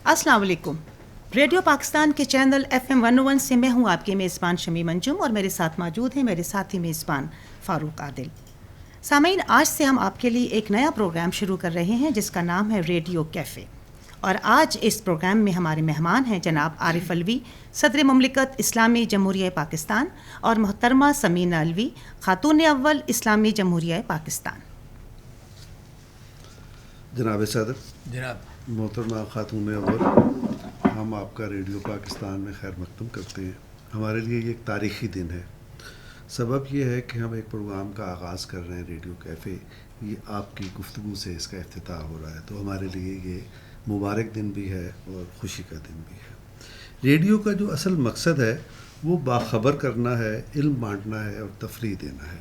السلام علیکم. ریڈیو پاکستان کے چینل FM 101 سے میں ہوں آپ کی میزبان شمی منجم اور میرے ساتھ موجود ہیں میرے ساتھی میزبان فاروق عادل. سامعین، آج سے ہم آپ کے لیے ایک نیا پروگرام شروع کر رہے ہیں جس کا نام ہے ریڈیو کیفے. اور آج اس پروگرام میں ہمارے مہمان ہیں جناب عارف الوی، صدر مملکت اسلامی جمہوریہ پاکستان، اور محترمہ سمینہ الوی، خاتون اول اسلامی جمہوریہ پاکستان. جناب صدر، جناب محترمہ خاتون اول، ہم آپ کا ریڈیو پاکستان میں خیر مقدم کرتے ہیں. ہمارے لیے یہ ایک تاریخی دن ہے. سبب یہ ہے کہ ہم ایک پروگرام کا آغاز کر رہے ہیں ریڈیو کیفے. یہ آپ کی گفتگو سے اس کا افتتاح ہو رہا ہے، تو ہمارے لیے یہ مبارک دن بھی ہے اور خوشی کا دن بھی ہے. ریڈیو کا جو اصل مقصد ہے وہ باخبر کرنا ہے، علم بانٹنا ہے اور تفریح دینا ہے.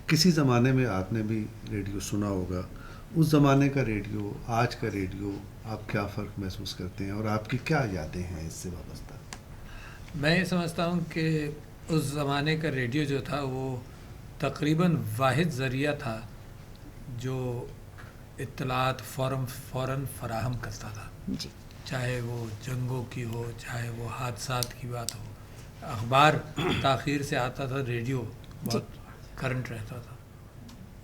کسی زمانے میں آپ نے بھی ریڈیو سنا ہوگا. اس زمانے کا ریڈیو، آج کا ریڈیو، آپ کیا فرق محسوس کرتے ہیں اور آپ کی کیا یادیں ہیں اس سے وابستہ؟ میں یہ سمجھتا ہوں کہ اس زمانے کا ریڈیو جو تھا وہ تقریباً واحد ذریعہ تھا جو اطلاعات فوراً فراہم کرتا تھا. جی، چاہے وہ جنگوں کی ہو، چاہے وہ حادثات کی بات ہو. اخبار تاخیر سے آتا تھا، ریڈیو بہت کرنٹ رہتا تھا.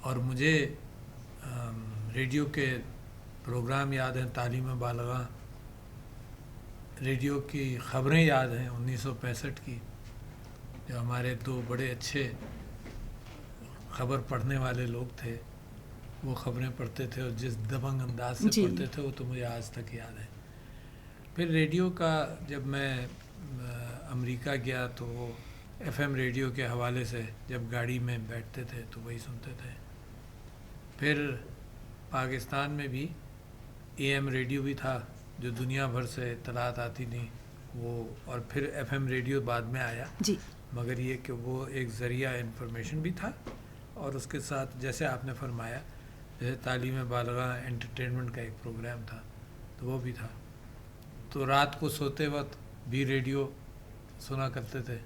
اور مجھے ریڈیو کے پروگرام یاد ہیں، تعلیم بالغاں. ریڈیو کی خبریں یاد ہیں 1965 کی، جو ہمارے دو بڑے اچھے خبر پڑھنے والے لوگ تھے. وہ خبریں پڑھتے تھے اور جس دبنگ انداز سے پڑھتے تھے وہ تو مجھے آج تک یاد ہے. پھر ریڈیو کا جب میں امریکہ گیا تو وہ FM ریڈیو کے حوالے سے جب گاڑی میں بیٹھتے تھے تو وہی سنتے تھے. پھر پاکستان میں بھی AM ریڈیو بھی تھا جو دنیا بھر سے اطلاعات آتی تھیں وہ، اور پھر FM ریڈیو بعد میں آیا. جی، مگر یہ کہ وہ ایک ذریعہ انفارمیشن بھی تھا، اور اس کے ساتھ جیسے آپ نے فرمایا جیسے تعلیم بالغاں انٹرٹینمنٹ کا ایک پروگرام تھا تو وہ بھی تھا. تو رات کو سوتے وقت بھی ریڈیو سنا کرتے تھے.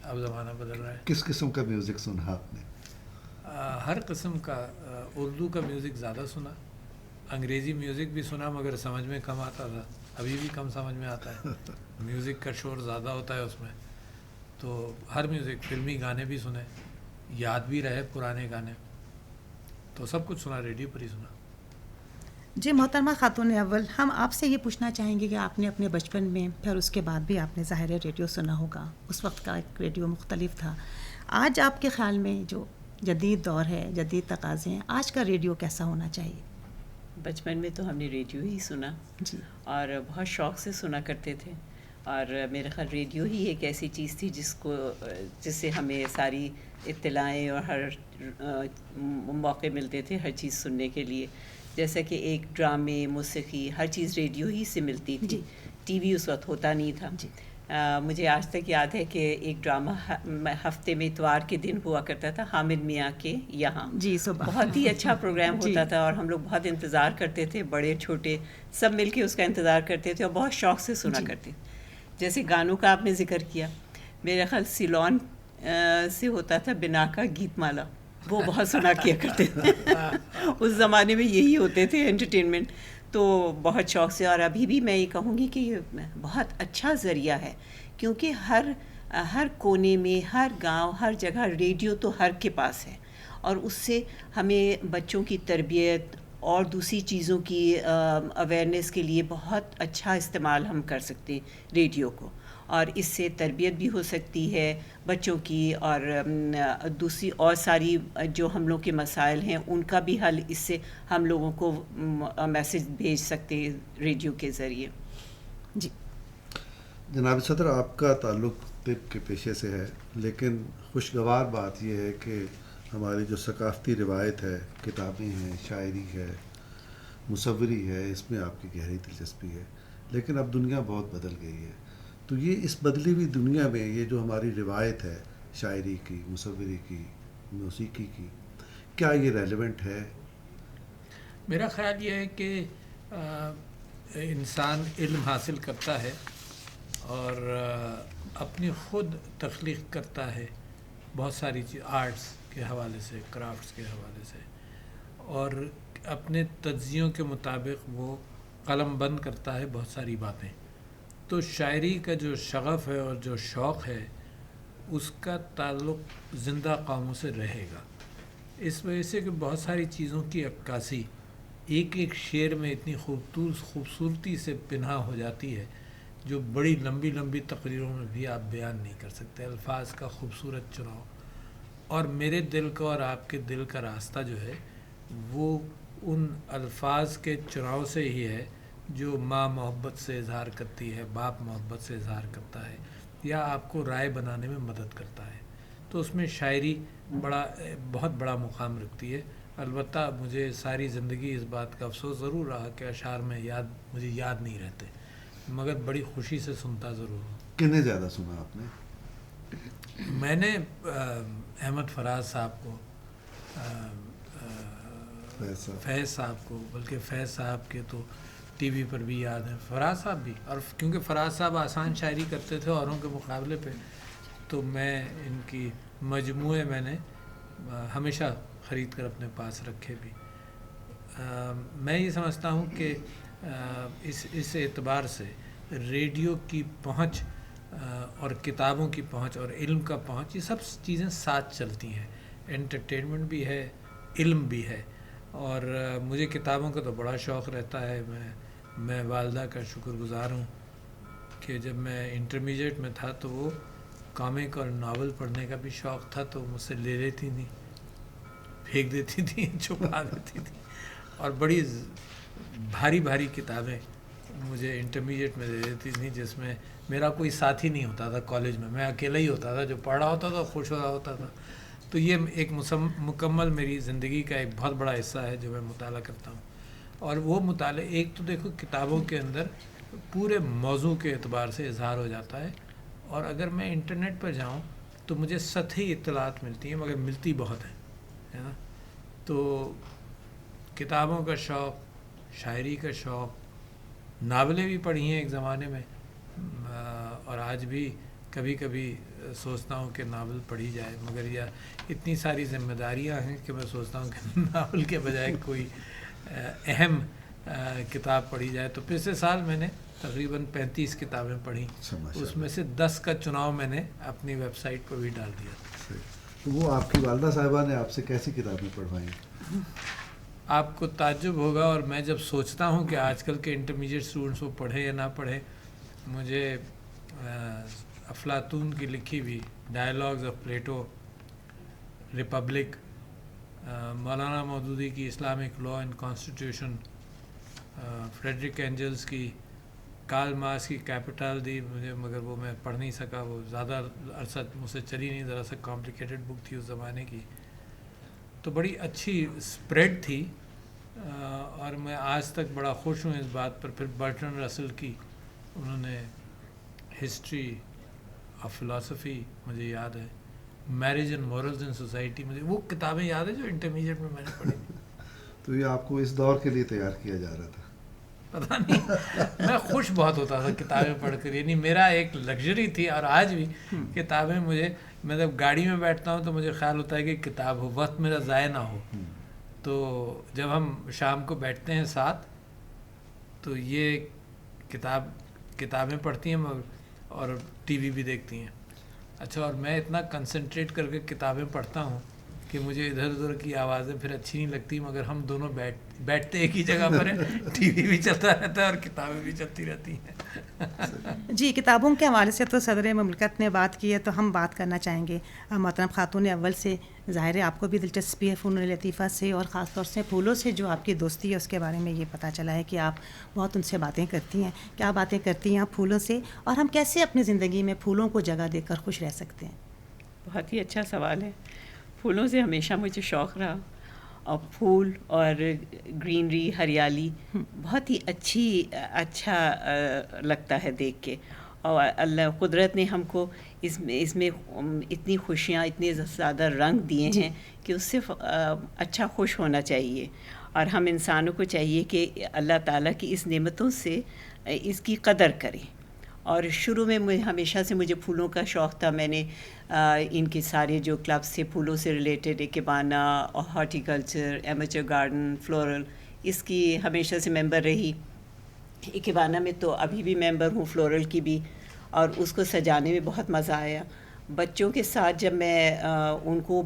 اب زمانہ بدل رہا ہے. کس قسم کا میوزک سنا آپ نے؟ ہر قسم کا. اردو کا میوزک زیادہ سنا، انگریزی میوزک بھی سنا مگر سمجھ میں کم آتا تھا. ابھی بھی کم سمجھ میں آتا ہے، میوزک کا شور زیادہ ہوتا ہے اس میں. تو ہر میوزک، فلمی گانے بھی سنے، یاد بھی رہے پرانے گانے. تو سب کچھ سنا، ریڈیو پر ہی سنا. جی محترمہ خاتون اول، ہم آپ سے یہ پوچھنا چاہیں گے کہ آپ نے اپنے بچپن میں، پھر اس کے بعد بھی آپ نے ظاہر ریڈیو سنا ہوگا. اس وقت کا ایک ریڈیو مختلف تھا. آج آپ کے خیال میں جو جدید دور ہے، جدید تقاضے ہیں، آج کا ریڈیو کیسا ہونا چاہیے؟ بچپن میں تو ہم نے ریڈیو ہی سنا، جی، اور بہت شوق سے سنا کرتے تھے. اور میرے خیال ریڈیو ہی ایک ایسی چیز تھی جس سے ہمیں ساری اطلاعیں اور ہر موقع ملتے تھے ہر چیز سننے کے لیے. جیسا کہ ایک ڈرامے، موسیقی، ہر چیز ریڈیو ہی سے ملتی تھی. جی. ٹی وی اس وقت ہوتا نہیں تھا. جی. مجھے آج تک یاد ہے کہ ایک ڈرامہ ہفتے میں اتوار کے دن ہوا کرتا تھا، حامد میاں کے یہاں. جی، صبح بہت ہی اچھا پروگرام جی. ہوتا تھا اور ہم لوگ بہت انتظار کرتے تھے، بڑے چھوٹے سب مل کے اس کا انتظار کرتے تھے اور بہت شوق سے سنا کرتے. جیسے گانوں کا آپ نے ذکر کیا، میرا خیال سیلون سے ہوتا تھا بنا کا گیت مالا، وہ بہت سنا کیا کرتے تھے. اس زمانے میں یہی ہوتے تھے انٹرٹینمنٹ، تو بہت شوق سے. اور ابھی بھی میں یہ کہوں گی کہ یہ بہت اچھا ذریعہ ہے، کیونکہ ہر کونے میں، ہر گاؤں، ہر جگہ ریڈیو تو ہر کے پاس ہے. اور اس سے ہمیں بچوں کی تربیت اور دوسری چیزوں کی اویئرنیس کے لیے بہت اچھا استعمال ہم کر سکتے ہیں ریڈیو کو. اور اس سے تربیت بھی ہو سکتی ہے بچوں کی، اور دوسری اور ساری جو ہم لوگ کے مسائل ہیں ان کا بھی حل اس سے ہم لوگوں کو میسج بھیج سکتے ہیں ریڈیو کے ذریعے. جی جناب صدر، آپ کا تعلق طب کے پیشے سے ہے، لیکن خوشگوار بات یہ ہے کہ ہماری جو ثقافتی روایت ہے، کتابیں ہیں، شاعری ہے، مصوری ہے، اس میں آپ کی گہری دلچسپی ہے. لیکن اب دنیا بہت بدل گئی ہے. تو یہ اس بدلی ہوئی دنیا میں یہ جو ہماری روایت ہے شاعری کی، مصوری کی، موسیقی کی، کیا یہ ریلیونٹ ہے؟ میرا خیال یہ ہے کہ انسان علم حاصل کرتا ہے اور اپنی خود تخلیق کرتا ہے بہت ساری چیز، آرٹس کے حوالے سے، کرافٹس کے حوالے سے، اور اپنے تجزیوں کے مطابق وہ قلم بند کرتا ہے بہت ساری باتیں. تو شاعری کا جو شغف ہے اور جو شوق ہے اس کا تعلق زندہ قوموں سے رہے گا، اس وجہ سے کہ بہت ساری چیزوں کی عکاسی ایک ایک شعر میں اتنی خوبصورتی سے پنہا ہو جاتی ہے جو بڑی لمبی لمبی تقریروں میں بھی آپ بیان نہیں کر سکتے. الفاظ کا خوبصورت چناؤ، اور میرے دل کا اور آپ کے دل کا راستہ جو ہے وہ ان الفاظ کے چناؤ سے ہی ہے جو ماں محبت سے اظہار کرتی ہے، باپ محبت سے اظہار کرتا ہے، یا آپ کو رائے بنانے میں مدد کرتا ہے. تو اس میں شاعری بہت بڑا مقام رکھتی ہے. البتہ مجھے ساری زندگی اس بات کا افسوس ضرور رہا کہ اشعار میں مجھے یاد نہیں رہتے، مگر بڑی خوشی سے سنتا ضرور ہوں. کتنے زیادہ سنا آپ نے؟ میں نے احمد فراز صاحب کو، فیض صاحب کو، بلکہ فیض صاحب کے تو ٹی وی پر بھی یاد ہیں، فراز صاحب بھی، اور کیونکہ فراز صاحب آسان شاعری کرتے تھے اوروں کے مقابلے پہ، تو میں ان کی مجموعے میں نے ہمیشہ خرید کر اپنے پاس رکھے بھی. میں یہ سمجھتا ہوں کہ اس اعتبار سے ریڈیو کی پہنچ اور کتابوں کی پہنچ اور علم کا پہنچ، یہ سب چیزیں ساتھ چلتی ہیں. انٹرٹینمنٹ بھی ہے، علم بھی ہے. اور مجھے کتابوں کا تو بڑا شوق رہتا ہے. میں والدہ کا شکر گزار ہوں کہ جب میں انٹرمیڈیٹ میں تھا تو وہ کامک اور ناول پڑھنے کا بھی شوق تھا، تو مجھ سے لے لیتی تھیں، پھینک دیتی تھیں، چھپا دیتی تھیں. اور بڑی بھاری بھاری کتابیں مجھے انٹرمیڈیٹ میں دے دیتی تھیں، جس میں میرا کوئی ساتھی نہیں ہوتا تھا کالج میں اکیلا ہی ہوتا تھا جو پڑھ رہا ہوتا تھا، خوش ہو رہا ہوتا تھا. تو یہ ایک مکمل میری زندگی کا ایک بہت بڑا حصہ ہے جو میں مطالعہ کرتا ہوں. اور وہ مطالعہ ایک تو دیکھو کتابوں کے اندر پورے موضوع کے اعتبار سے اظہار ہو جاتا ہے، اور اگر میں انٹرنیٹ پر جاؤں تو مجھے سطحی اطلاعات ملتی ہیں، مگر ملتی بہت ہیں، ہے نا. تو کتابوں کا شوق، شاعری کا شوق، ناولیں بھی پڑھی ہیں ایک زمانے میں، اور آج بھی کبھی کبھی سوچتا ہوں کہ ناول پڑھی جائے، مگر یہ اتنی ساری ذمہ داریاں ہیں کہ میں سوچتا ہوں کہ ناول کے بجائے کوئی اہم کتاب پڑھی جائے. تو پچھلے سال میں نے تقریباً 35 کتابیں پڑھیں، اس میں سے 10 کا چناؤ میں نے اپنی ویب سائٹ پر بھی ڈال دیا. تو وہ آپ کی والدہ صاحبہ نے آپ سے کیسی کتابیں پڑھوائیں؟ آپ کو تعجب ہوگا، اور میں جب سوچتا ہوں کہ آج کل کے انٹرمیڈیٹ اسٹوڈنٹس وہ پڑھیں یا نہ پڑھیں، مجھے افلاطون کی لکھی ہوئی dialogues of Plato, republic, Maulana Maududi کی Islamic law and constitution, Friedrich Engels کی کارل مارکس کی کیپٹل دی مجھے، مگر وہ میں پڑھ نہیں سکا، وہ زیادہ عرصہ مجھ سے چلی نہیں، ذرا سا کمپلیکیٹڈ بک تھی اس زمانے کی. تو بڑی اچھی اسپریڈ تھی، اور میں آج تک بڑا خوش ہوں اس بات پر. پھر برٹرن رسل کی انہوں نے ہسٹری آف فلاسفی مجھے یاد ہے، marriage and morals in society, مجھے وہ کتابیں یاد ہیں جو انٹرمیڈیٹ میں نے پڑھی تھی. تو یہ آپ کو اس دور کے لیے تیار کیا جا رہا تھا؟ پتہ نہیں، میں خوش بہت ہوتا تھا کتابیں پڑھ کر، یعنی میرا ایک لگژری تھی. اور آج بھی کتابیں میں جب گاڑی میں بیٹھتا ہوں تو مجھے خیال ہوتا ہے کہ کتاب ہو، وقت میرا ضائع نہ ہو. تو جب ہم شام کو بیٹھتے ہیں ساتھ تو یہ کتابیں پڑھتی ہیں اور ٹی وی بھی دیکھتی ہیں. اچھا، اور میں اتنا کنسنٹریٹ کر کے کتابیں پڑھتا ہوں کہ مجھے ادھر ادھر کی آوازیں پھر اچھی نہیں لگتی، مگر ہم دونوں بیٹھتے ایک ہی جگہ پر ہیں، ٹی وی بھی چلتا رہتا ہے اور کتابیں بھی چلتی رہتی ہیں. جی، کتابوں کے حوالے سے تو صدر مملکت نے بات کی ہے، تو ہم بات کرنا چاہیں گے محترم خاتون اول سے. ظاہر ہے آپ کو بھی دلچسپی ہے فنون لطیفہ سے، اور خاص طور سے پھولوں سے جو آپ کی دوستی ہے اس کے بارے میں یہ پتہ چلا ہے کہ آپ بہت ان سے باتیں کرتی ہیں. کیا باتیں کرتی ہیں آپ پھولوں سے، اور ہم کیسے اپنی زندگی میں پھولوں کو جگہ دے کر خوش رہ سکتے ہیں؟ بہت ہی اچھا سوال ہے. پھولوں سے ہمیشہ مجھے شوق رہا، اور پھول اور گرینری، ہریالی بہت ہی اچھا لگتا ہے دیکھ کے. اور اللہ قدرت نے ہم کو اس میں اتنی خوشیاں، اتنے زیادہ رنگ دیے ہیں کہ اس سے اچھا خوش ہونا چاہیے. اور ہم انسانوں کو چاہیے کہ اللہ تعالیٰ کی اس نعمتوں سے اس کی قدر کریں. اور شروع میں ہمیشہ سے مجھے پھولوں کا شوق تھا. میں نے ان کے سارے جو کلبس تھے پھولوں سے related, ikebana, horticulture, amateur garden, floral, اس کی ہمیشہ سے ممبر رہی. اکیبانا میں تو ابھی بھی ممبر ہوں، فلورل کی بھی، اور اس کو سجانے میں بہت مزہ آیا. بچوں کے ساتھ جب میں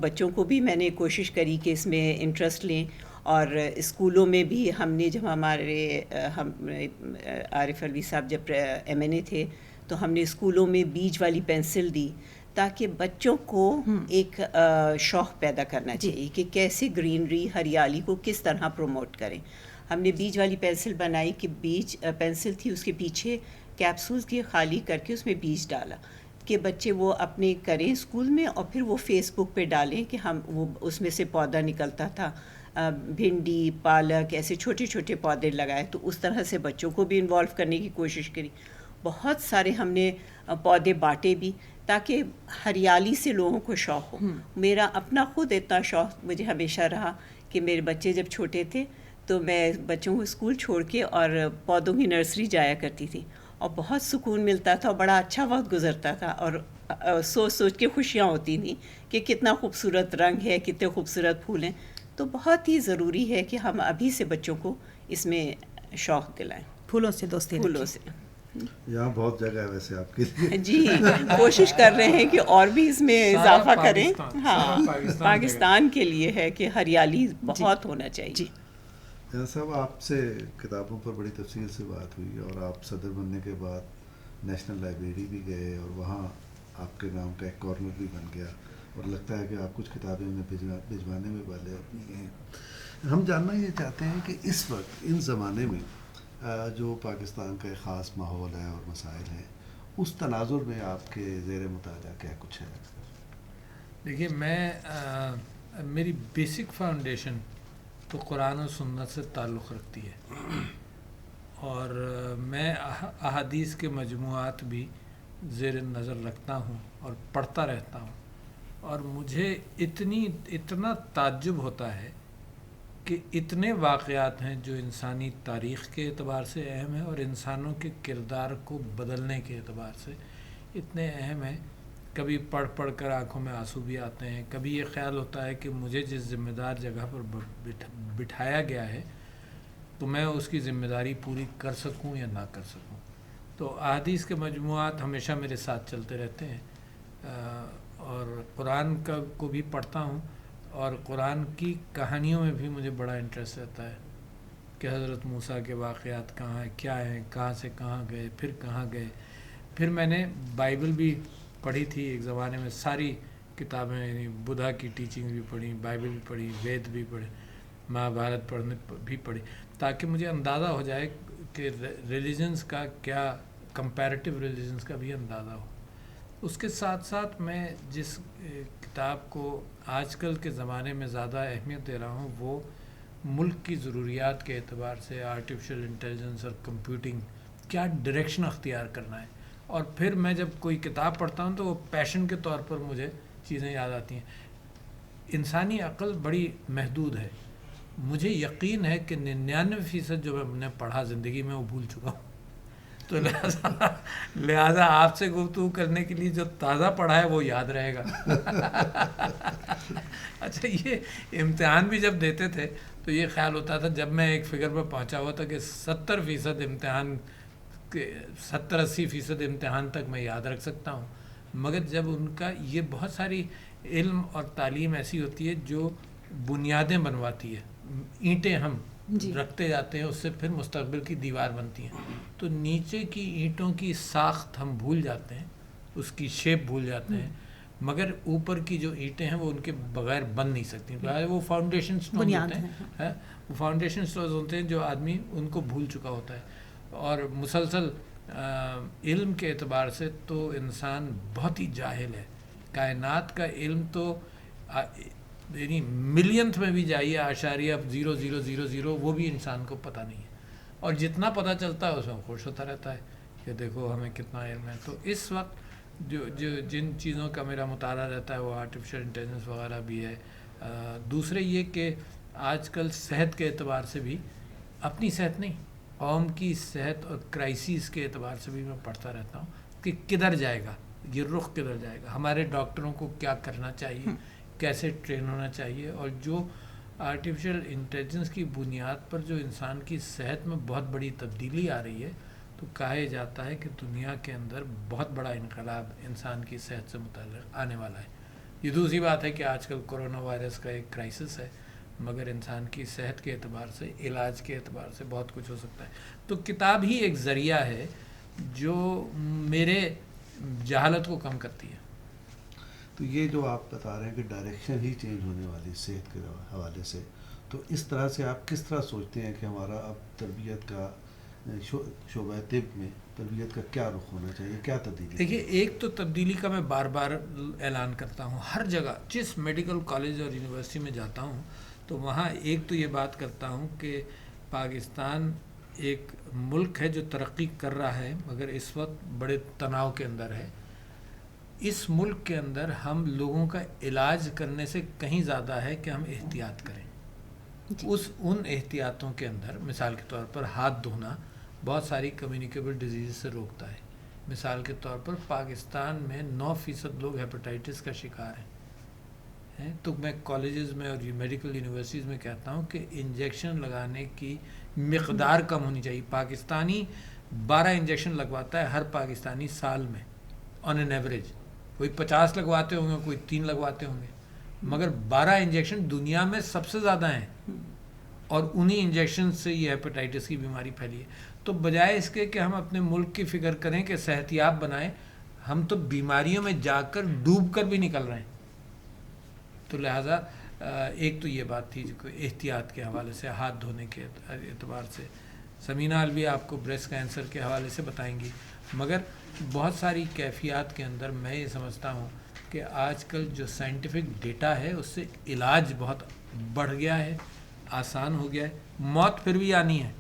بچوں کو بھی میں نے کوشش کری کہ اس میں انٹرسٹ لیں، اور اسکولوں میں بھی ہم نے جب عارف الوی صاحب جب MNA تھے تو ہم نے اسکولوں میں بیج والی پینسل دی تاکہ بچوں کو ایک شوق پیدا کرنا چاہیے کہ کیسے گرینری، ہریالی کو کس طرح پروموٹ کریں. ہم نے بیج والی پینسل بنائی کہ بیج پینسل تھی، اس کے پیچھے کیپسولز کی خالی کر کے اس میں بیج ڈالا کہ بچے وہ اپنے کریں اسکول میں، اور پھر وہ فیس بک پہ ڈالیں کہ وہ اس میں سے پودا نکلتا تھا. بھنڈی، پالک، ایسے چھوٹے چھوٹے پودے لگائے. تو اس طرح سے بچوں کو بھی انوالو کرنے کی کوشش کری. بہت سارے ہم نے پودے بانٹے بھی تاکہ ہریالی سے لوگوں کو شوق ہو. میرا اپنا خود اتنا شوق مجھے ہمیشہ رہا کہ میرے بچے جب چھوٹے تھے تو میں بچوں کو اسکول چھوڑ کے اور پودوں کی نرسری جایا کرتی تھی، اور بہت سکون ملتا تھا اور بڑا اچھا وقت گزرتا تھا، اور سوچ سوچ کے خوشیاں ہوتی تھیں کہ کتنا خوبصورت رنگ ہے، کتنے خوبصورت پھول ہیں. تو بہت ہی ضروری ہے کہ ہم ابھی سے بچوں کو اس میں شوق دلائیں. پھولوں سے دوستی پھولوں سے یہاں بہت جگہ ہے ویسے آپ کے لیے. جی کوشش کر رہے ہیں کہ اور بھی اس میں اضافہ کریں. ہاں پاکستان کے لیے ہے کہ ہریالی بہت ہونا چاہیے. جی صاحب آپ سے کتابوں پر بڑی تفصیل سے بات ہوئی، اور آپ صدر بننے کے بعد نیشنل لائبریری بھی گئے اور وہاں آپ کے نام کا ایک کارنر بھی بن گیا، اور لگتا ہے کہ آپ کچھ کتابیں انہیں بھجوانے میں والے اپنی ہیں. ہم جاننا یہ چاہتے ہیں کہ اس وقت ان زمانے میں جو پاکستان کا ایک خاص ماحول ہے اور مسائل ہیں، اس تناظر میں آپ کے زیر مطالعہ کیا کچھ ہے؟ دیکھیے میری بیسک فاؤنڈیشن تو قرآن و سنت سے تعلق رکھتی ہے، اور میں احادیث کے مجموعات بھی زیر نظر رکھتا ہوں اور پڑھتا رہتا ہوں. اور مجھے اتنا تعجب ہوتا ہے کہ اتنے واقعات ہیں جو انسانی تاریخ کے اعتبار سے اہم ہیں اور انسانوں کے کردار کو بدلنے کے اعتبار سے اتنے اہم ہیں. کبھی پڑھ کر آنکھوں میں آنسو بھی آتے ہیں. کبھی یہ خیال ہوتا ہے کہ مجھے جس ذمہ دار جگہ پر بٹھایا گیا ہے تو میں اس کی ذمہ داری پوری کر سکوں یا نہ کر سکوں. تو احادیث کے مجموعات ہمیشہ میرے ساتھ چلتے رہتے ہیں، اور قرآن کو بھی پڑھتا ہوں، اور قرآن کی کہانیوں میں بھی مجھے بڑا انٹرسٹ رہتا ہے کہ حضرت موسیٰ کے واقعات کہاں ہیں، کیا ہیں، کہاں سے کہاں گئے، پھر کہاں گئے. پھر میں نے بائبل بھی پڑھی تھی ایک زمانے میں، ساری کتابیں، یعنی بدھا کی ٹیچنگ بھی پڑھی، بائبل بھی پڑھی، وید بھی پڑھے، مہابھارت پڑھنے بھی پڑھی، تاکہ مجھے اندازہ ہو جائے کہ ریلیجنز کا کیا، کمپیریٹیو ریلیجنز کا بھی اندازہ ہو. اس کے ساتھ ساتھ میں جس کتاب کو آج کل کے زمانے میں زیادہ اہمیت دے رہا ہوں وہ ملک کی ضروریات کے اعتبار سے آرٹیفیشل انٹیلیجنس اور کمپیوٹنگ کیا ڈائریکشن اختیار کرنا ہے. اور پھر میں جب کوئی کتاب پڑھتا ہوں تو وہ پیشن کے طور پر مجھے چیزیں یاد آتی ہیں. انسانی عقل بڑی محدود ہے. مجھے یقین ہے کہ 99% جو میں نے پڑھا زندگی میں وہ بھول چکا ہوں. تو لہٰذا آپ سے گفتگو کرنے کے لیے جو تازہ پڑھا ہے وہ یاد رہے گا. اچھا، یہ امتحان بھی جب دیتے تھے تو یہ خیال ہوتا تھا، جب میں ایک فگر پہ پہنچا ہوا تھا کہ 70% امتحان، 70-80% امتحان تک میں یاد رکھ سکتا ہوں. مگر جب ان کا یہ بہت ساری علم اور تعلیم ایسی ہوتی ہے جو بنیادیں بنواتی ہے، اینٹیں ہم رکھتے جاتے ہیں، اس سے پھر مستقبل کی دیوار بنتی ہیں. تو نیچے کی اینٹوں کی ساخت ہم بھول جاتے ہیں، اس کی شیپ بھول جاتے ہیں، مگر اوپر کی جو اینٹیں ہیں وہ ان کے بغیر بن نہیں سکتی. وہ فاؤنڈیشن سٹونز ہوتے ہیں، وہ فاؤنڈیشن سٹونز ہوتے ہیں جو آدمی ان کو بھول چکا ہوتا ہے. اور مسلسل علم کے اعتبار سے تو انسان بہت ہی جاہل ہے. کائنات کا علم تو یعنی ملینتھ میں بھی جائیے، اعشاریہ 0.000 وہ بھی انسان کو پتہ نہیں ہے. اور جتنا پتہ چلتا ہے اس میں خوش ہوتا رہتا ہے کہ دیکھو ہمیں کتنا علم ہے. تو اس وقت جن چیزوں کا میرا مطالعہ رہتا ہے وہ آرٹیفیشل انٹیلیجنس وغیرہ بھی ہے. دوسرے یہ کہ آج کل صحت کے اعتبار سے بھی، اپنی صحت نہیں، قوم کی صحت اور کرائسس کے اعتبار سے بھی میں پڑھتا رہتا ہوں کہ کدھر جائے گا یہ رخ، کدھر جائے گا. ہمارے ڈاکٹروں کو کیا کرنا چاہیے، کیسے ٹرین ہونا چاہیے، اور جو آرٹیفیشل انٹیلیجنس کی بنیاد پر جو انسان کی صحت میں بہت بڑی تبدیلی آ رہی ہے، تو کہا جاتا ہے کہ دنیا کے اندر بہت بڑا انقلاب انسان کی صحت سے متعلق آنے والا ہے۔ یہ دوسری بات ہے کہ آج کل کرونا وائرس کا ایک کرائسس ہے، مگر انسان کی صحت کے اعتبار سے، علاج کے اعتبار سے بہت کچھ ہو سکتا ہے۔ تو کتاب ہی ایک ذریعہ ہے جو میرے جہالت کو کم کرتی ہے۔ تو یہ جو آپ بتا رہے ہیں کہ ڈائریکشن ہی چینج ہونے والی صحت کے حوالے سے، تو اس طرح سے آپ کس طرح سوچتے ہیں کہ ہمارا اب تربیت کا شعبہ طب میں تربیت کا کیا رخ ہونا چاہیے، کیا تبدیلی؟ دیکھیے، ایک تو تبدیلی کا میں بار بار اعلان کرتا ہوں، ہر جگہ جس میڈیکل کالج اور یونیورسٹی میں جاتا ہوں تو وہاں ایک تو یہ بات کرتا ہوں کہ پاکستان ایک ملک ہے جو ترقی کر رہا ہے، مگر اس وقت بڑے تناؤ کے اندر ہے۔ اس ملک کے اندر ہم لوگوں کا علاج کرنے سے کہیں زیادہ ہے کہ ہم احتیاط کریں۔ ان احتیاطوں کے اندر مثال کے طور پر ہاتھ دھونا بہت ساری کمیونیکیبل ڈیزیز سے روکتا ہے۔ مثال کے طور پر پاکستان میں 9% لوگ ہیپاٹائٹس کا شکار ہیں۔ تو میں کالجز میں اور میڈیکل یونیورسٹیز میں کہتا ہوں کہ انجیکشن لگانے کی مقدار کم ہونی چاہیے۔ پاکستانی 12 انجیکشن لگواتا ہے ہر پاکستانی سال میں آن این ایوریج۔ کوئی 50 لگواتے ہوں گے، کوئی 3 لگواتے ہوں گے، مگر 12 انجیکشن دنیا میں سب سے زیادہ ہیں، اور انہی انجیکشن سے یہ ہیپاٹائٹس کی بیماری پھیلی ہے۔ تو بجائے اس کے کہ ہم اپنے ملک کی فکر کریں کہ صحت یاب بنائیں، ہم تو بیماریوں میں جا کر ڈوب کر بھی نکل رہے ہیں۔ تو لہٰذا ایک تو یہ بات تھی جو احتیاط کے حوالے سے، ہاتھ دھونے کے اعتبار سے۔ سمینہ الوی آپ کو بریسٹ کینسر کے حوالے سے بتائیں گی، مگر بہت ساری کیفیات کے اندر میں یہ سمجھتا ہوں کہ آج کل جو سائنٹیفک ڈیٹا ہے اس سے علاج بہت بڑھ گیا ہے، آسان ہو گیا ہے۔ موت پھر بھی آنی ہے،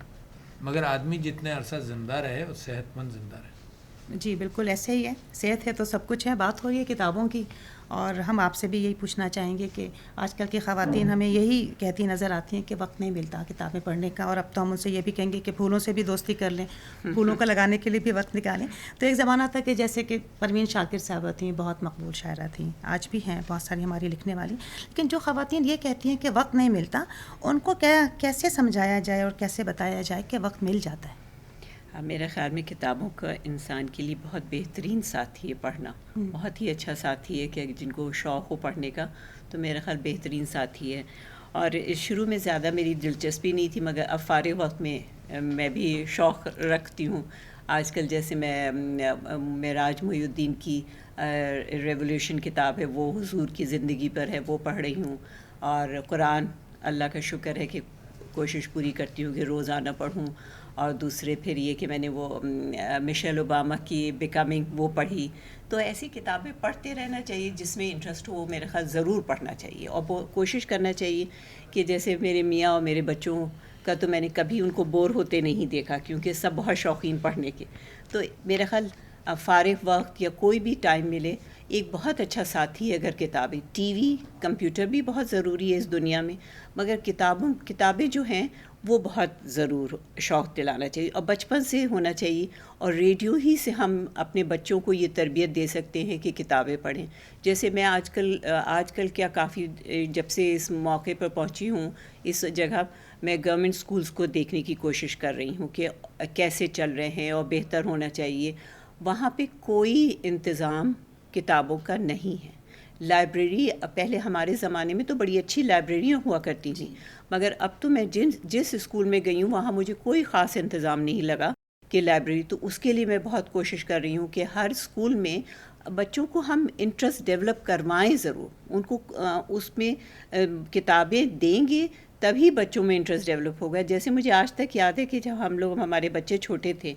مگر آدمی جتنے عرصہ زندہ رہے اور صحت مند زندہ رہے۔ جی بالکل ایسے ہی ہے، صحت ہے تو سب کچھ ہے۔ بات ہو رہی ہے کتابوں کی، اور ہم آپ سے بھی یہی پوچھنا چاہیں گے کہ آج کل کی خواتین ہمیں یہی کہتی نظر آتی ہیں کہ وقت نہیں ملتا کتابیں پڑھنے کا، اور اب تو ہم ان سے یہ بھی کہیں گے کہ پھولوں سے بھی دوستی کر لیں، پھولوں کو لگانے کے لیے بھی وقت نکالیں۔ تو ایک زمانہ تھا کہ جیسے کہ پروین شاکر صاحبہ تھیں، بہت مقبول شاعرہ تھیں، آج بھی ہیں بہت ساری ہماری لکھنے والی، لیکن جو خواتین یہ کہتی ہیں کہ وقت نہیں ملتا، ان کو کیسے سمجھایا جائے اور کیسے بتایا جائے کہ وقت مل جاتا ہے؟ میرے خیال میں کتابوں کا انسان کے لیے بہت بہترین ساتھی ہے پڑھنا، بہت ہی اچھا ساتھی ہے کہ جن کو شوق ہو پڑھنے کا تو میرا خیال بہترین ساتھی ہے۔ اور شروع میں زیادہ میری دلچسپی نہیں تھی، مگر اب فارغ وقت میں بھی شوق رکھتی ہوں۔ آج کل جیسے میں معراج محی الدین کی ریولیوشن کتاب ہے، وہ حضور کی زندگی پر ہے، وہ پڑھ رہی ہوں۔ اور قرآن اللہ کا شکر ہے کہ کوشش پوری کرتی ہوں کہ روزانہ پڑھوں۔ اور دوسرے پھر یہ کہ میں نے وہ مشیل اوباما کی بیکمنگ وہ پڑھی۔ تو ایسی کتابیں پڑھتے رہنا چاہیے، جس میں انٹرسٹ ہو میرے خیال ضرور پڑھنا چاہیے، اور کوشش کرنا چاہیے کہ جیسے میرے میاں اور میرے بچوں کا تو میں نے کبھی ان کو بور ہوتے نہیں دیکھا، کیونکہ سب بہت شوقین پڑھنے کے۔ تو میرا خیال فارغ وقت یا کوئی بھی ٹائم ملے، ایک بہت اچھا ساتھی ہے اگر کتابیں۔ ٹی وی کمپیوٹر بھی بہت ضروری ہے اس دنیا میں، مگر کتابیں جو ہیں وہ بہت ضرور شوق دلانا چاہیے، اور بچپن سے ہونا چاہیے۔ اور ریڈیو ہی سے ہم اپنے بچوں کو یہ تربیت دے سکتے ہیں کہ کتابیں پڑھیں۔ جیسے میں آج کل کیا کافی جب سے اس موقع پر پہنچی ہوں اس جگہ، میں گورنمنٹ سکولز کو دیکھنے کی کوشش کر رہی ہوں کہ کیسے چل رہے ہیں اور بہتر ہونا چاہیے۔ وہاں پہ کوئی انتظام کتابوں کا نہیں ہے۔ لائبریری پہلے ہمارے زمانے میں تو بڑی اچھی لائبریریاں ہوا کرتی تھیں، مگر اب تو میں جس اسکول میں گئی ہوں وہاں مجھے کوئی خاص انتظام نہیں لگا کہ لائبریری، تو اس کے لیے میں بہت کوشش کر رہی ہوں کہ ہر اسکول میں بچوں کو ہم انٹرسٹ ڈیولپ کروائیں ضرور، ان کو اس میں کتابیں دیں گے تبھی بچوں میں انٹرسٹ ڈیولپ ہوگا۔ جیسے مجھے آج تک یاد ہے کہ جب ہمارے بچے چھوٹے تھے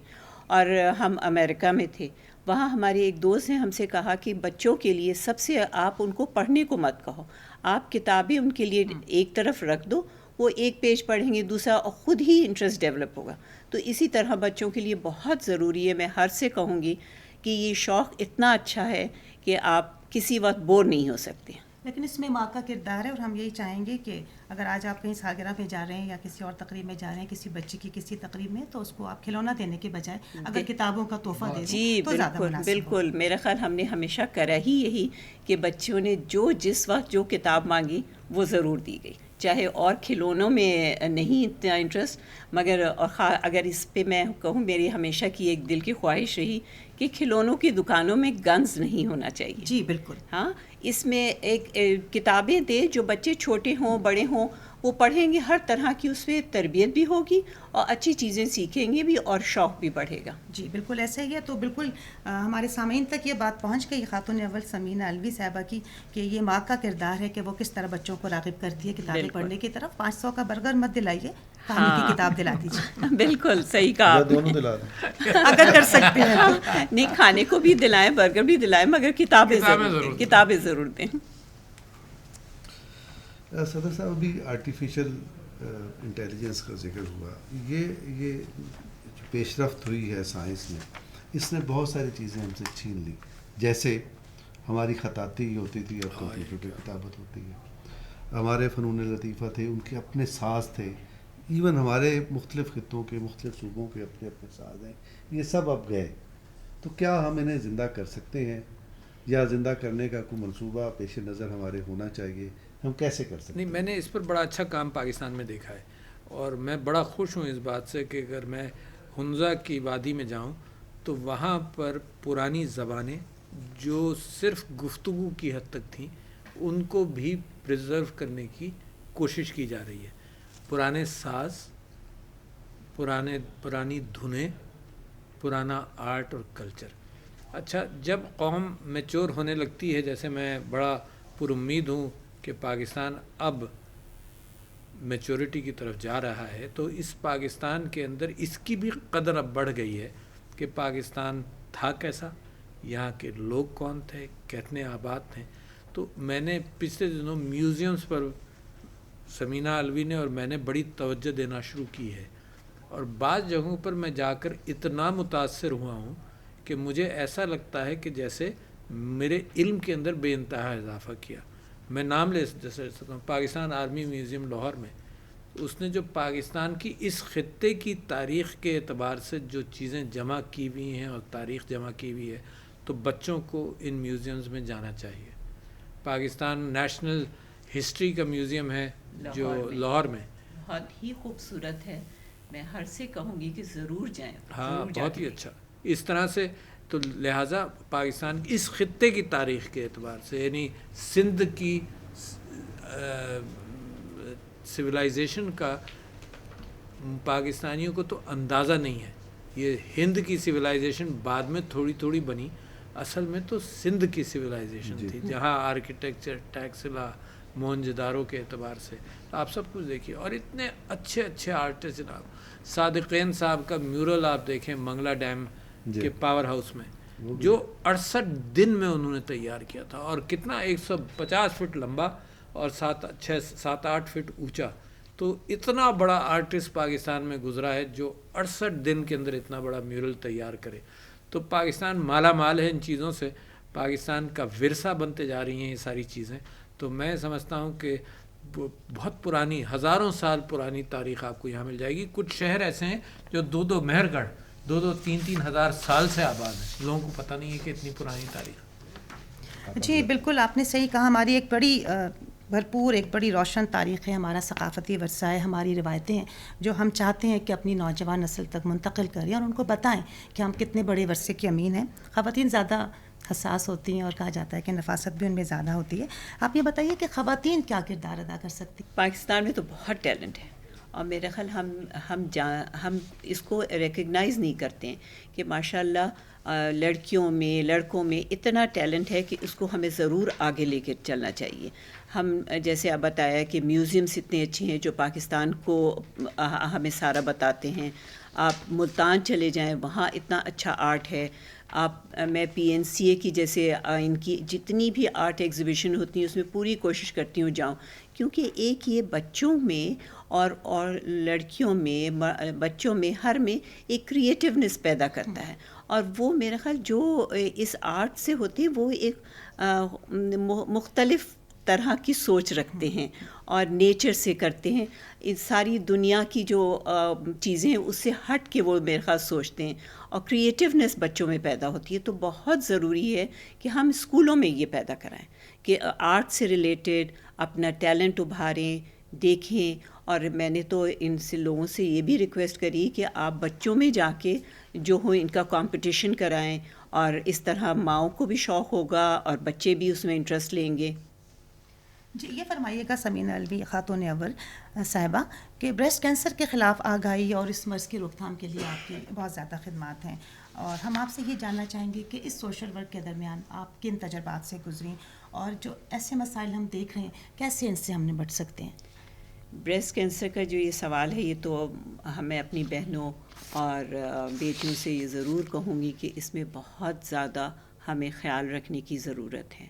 اور ہم امریکہ میں تھے، وہاں ہمارے ایک دوست نے ہم سے کہا کہ بچوں کے لیے سب سے آپ ان کو پڑھنے کو مت کہو، آپ کتابیں ان کے لیے ایک طرف رکھ دو، وہ ایک پیج پڑھیں گے، دوسرا خود ہی انٹرسٹ ڈیولپ ہوگا۔ تو اسی طرح بچوں کے لیے بہت ضروری ہے، میں ہر سے کہوں گی کہ یہ شوق اتنا اچھا ہے کہ آپ کسی وقت بور نہیں ہو سکتے۔ لیکن اس میں ماں کا کردار ہے، اور ہم یہی چاہیں گے کہ اگر آج آپ کہیں سالگرہ میں جا رہے ہیں یا کسی اور تقریب میں جا رہے ہیں، کسی بچے کی کسی تقریب میں، تو اس کو آپ کھلونا دینے کے بجائے اگر کتابوں کا تحفہ دے دیں تو زیادہ مناسب۔ بالکل میرا خیال ہم نے ہمیشہ کرا ہی یہی کہ بچوں نے جس وقت جو کتاب مانگی وہ ضرور دی گئی۔ چاہے اور کھلونوں میں نہیں اتنا انٹرسٹ، مگر اگر اس پہ میں کہوں میری ہمیشہ کی ایک دل کی خواہش رہی کہ کھلونوں کی دکانوں میں گنز نہیں ہونا چاہیے. جی بالکل. ہاں اس میں ایک کتابیں دے جو بچے چھوٹے ہوں بڑے ہوں وہ پڑھیں گے، ہر طرح کی اس پہ تربیت بھی ہوگی اور اچھی چیزیں سیکھیں گے بھی اور شوق بھی بڑھے گا. جی بالکل ایسا ہی ہے. تو بالکل ہمارے سامعین تک یہ بات پہنچ گئی خاتون اول سمینہ الوی صاحبہ کی کہ یہ ماں کا کردار ہے کہ وہ کس طرح بچوں کو راغب کرتی ہے کتابیں پڑھنے کی طرف. 500 کا برگر مت دلائیے، کہانی کی کتاب دلا دیجیے. بالکل صحیح کہا آپ دونوں نے. دلا دیں اگر کر سکتے ہیں تو. نہیں، کھانے کو بھی دلائیں، برگر بھی دلائیں، مگر کتابیں ضرور دیں. صدر صاحب ابھی آرٹیفیشل انٹیلیجنس کا ذکر ہوا. یہ پیش رفت ہوئی ہے سائنس میں، اس نے بہت ساری چیزیں ہم سے چھین لی. جیسے ہماری خطاطی ہوتی تھی اب کمپیوٹر پہ کتابت ہوتی ہے. ہمارے فنون لطیفہ تھے، ان کے اپنے ساز تھے. ایون ہمارے مختلف خطوں کے مختلف صوبوں کے اپنے اپنے ساز ہیں. یہ سب اب گئے. تو کیا ہم انہیں زندہ کر سکتے ہیں یا زندہ کرنے کا کوئی منصوبہ پیش نظر ہمارے ہونا چاہیے؟ ہم کیسے کر سکتے ہیں؟ نہیں، میں نے اس پر بڑا اچھا کام پاکستان میں دیکھا ہے اور میں بڑا خوش ہوں اس بات سے کہ اگر میں ہنزہ کی وادی میں جاؤں تو وہاں پر پرانی زبانیں جو صرف گفتگو کی حد تک تھیں ان کو بھی پریزرو کرنے کی کوشش کی جا رہی ہے. پرانے ساز، پرانی دھنیں، پرانا آرٹ اور کلچر. اچھا، جب قوم میچور ہونے لگتی ہے، جیسے میں بڑا پر امید ہوں کہ پاکستان اب میچورٹی کی طرف جا رہا ہے، تو اس پاکستان کے اندر اس کی بھی قدر اب بڑھ گئی ہے کہ پاکستان تھا کیسا، یہاں کے لوگ کون تھے، کتنے آباد تھے. تو میں نے پچھلے دنوں میوزیمز پر سمینہ الوی نے اور میں نے بڑی توجہ دینا شروع کی ہے اور بعض جگہوں پر میں جا کر اتنا متاثر ہوا ہوں کہ مجھے ایسا لگتا ہے کہ جیسے میرے علم کے اندر بے انتہا اضافہ کیا. میں نام لے سکتا ہوں پاکستان آرمی میوزیم لاہور میں. اس نے جو پاکستان کی اس خطے کی تاریخ کے اعتبار سے جو چیزیں جمع کی ہوئی ہیں اور تاریخ جمع کی ہوئی ہے، تو بچوں کو ان میوزیمز میں جانا چاہیے. پاکستان نیشنل ہسٹری کا میوزیم ہے جو لاہور میں بہت ہی خوبصورت ہے. میں ہر سے کہوں گی کہ ضرور جائیں. ہاں، بہت ہی اچھا. اس طرح سے تو لہٰذا پاکستان اس خطے کی تاریخ کے اعتبار سے، یعنی سندھ کی سویلائزیشن کا پاکستانیوں کو تو اندازہ نہیں ہے. یہ ہند کی سویلائزیشن بعد میں تھوڑی تھوڑی بنی، اصل میں تو سندھ کی سویلائزیشن تھی جہاں آرکیٹیکچر، ٹیکسلا، موہنجدارو کے اعتبار سے آپ سب کچھ دیکھیے. اور اتنے اچھے اچھے آرٹسٹ جناب. صادقین صاحب کا میورل آپ دیکھیں منگلہ ڈیم کے پاور ہاؤس میں، جو 68 دن میں انہوں نے تیار کیا تھا اور کتنا 150 فٹ لمبا اور 7-8 فٹ اونچا. تو اتنا بڑا آرٹسٹ پاکستان میں گزرا ہے جو 68 دن کے اندر اتنا بڑا میورل تیار کرے. تو پاکستان مالا مال ہے ان چیزوں سے. پاکستان کا ورثہ بنتے جا رہی ہیں یہ ساری چیزیں. تو میں سمجھتا ہوں کہ بہت پرانی، ہزاروں سال پرانی تاریخ آپ کو یہاں مل جائے گی. کچھ شہر ایسے ہیں جو 2 مہر گڑھ 2-3 ہزار سال سے آباد ہیں. لوگوں کو پتہ نہیں ہے کہ اتنی پرانی تاریخ. جی بالکل آپ نے صحیح کہا. ہماری ایک بڑی بھرپور، ایک بڑی روشن تاریخ ہے، ہمارا ثقافتی ورثہ ہے، ہماری روایتیں ہیں جو ہم چاہتے ہیں کہ اپنی نوجوان نسل تک منتقل کریں اور ان کو بتائیں کہ ہم کتنے بڑے ورثے کے امین ہیں. خواتین زیادہ حساس ہوتی ہیں اور کہا جاتا ہے کہ نفاست بھی ان میں زیادہ ہوتی ہے. آپ یہ بتائیے کہ خواتین کیا کردار ادا کر سکتی؟ پاکستان میں تو بہت ٹیلنٹ ہے اور میرا خیال ہم اس کو ریکگنائز نہیں کرتے ہیں کہ ماشاء اللہ لڑکیوں میں، لڑکوں میں اتنا ٹیلنٹ ہے کہ اس کو ہمیں ضرور آگے لے کے چلنا چاہیے. ہم جیسے آپ بتایا کہ میوزیمس اتنے اچھے ہیں جو پاکستان کو ہمیں سارا بتاتے ہیں. آپ ملتان چلے جائیں، وہاں اتنا اچھا آرٹ ہے. میں PNCA کی جیسے ان کی جتنی بھی آرٹ ایگزیبیشن ہوتی ہیں اس میں پوری کوشش کرتی ہوں جاؤں، کیونکہ ایک یہ بچوں میں اور لڑکیوں میں، بچوں میں، ہر میں ایک کریٹیونیس پیدا کرتا ہے. اور وہ میرا خیال جو اس آرٹ سے ہوتی ہے وہ ایک مختلف طرح کی سوچ رکھتے ہیں اور نیچر سے کرتے ہیں. اس ساری دنیا کی جو چیزیں ہیں اس سے ہٹ کے وہ میرے خیال سوچتے ہیں اور کریٹیونیس بچوں میں پیدا ہوتی ہے. تو بہت ضروری ہے کہ ہم اسکولوں میں یہ پیدا کرائیں کہ آرٹ سے ریلیٹڈ اپنا ٹیلنٹ ابھاریں، دیکھیں. اور میں نے تو ان سے لوگوں سے یہ بھی ریکویسٹ کری کہ آپ بچوں میں جا کے جو ہو ان کا کمپٹیشن کرائیں, اور اس طرح ماؤں کو بھی شوق ہوگا اور بچے بھی اس میں انٹرسٹ لیں گے. جی یہ فرمائیے گا سمینہ الوی خاتون اول صاحبہ کہ بریسٹ کینسر کے خلاف آگاہی اور اس مرض کی روک تھام کے لیے آپ کی بہت زیادہ خدمات ہیں, اور ہم آپ سے یہ جاننا چاہیں گے کہ اس سوشل ورک کے درمیان آپ کن تجربات سے گزریں, اور جو ایسے مسائل ہم دیکھ رہے ہیں کیسے ان سے ہم نمٹ سکتے ہیں. بریسٹ کینسر کا جو یہ سوال ہے, یہ تو ہمیں اپنی بہنوں اور بیٹیوں سے یہ ضرور کہوں گی کہ اس میں بہت زیادہ ہمیں خیال رکھنے کی ضرورت ہے.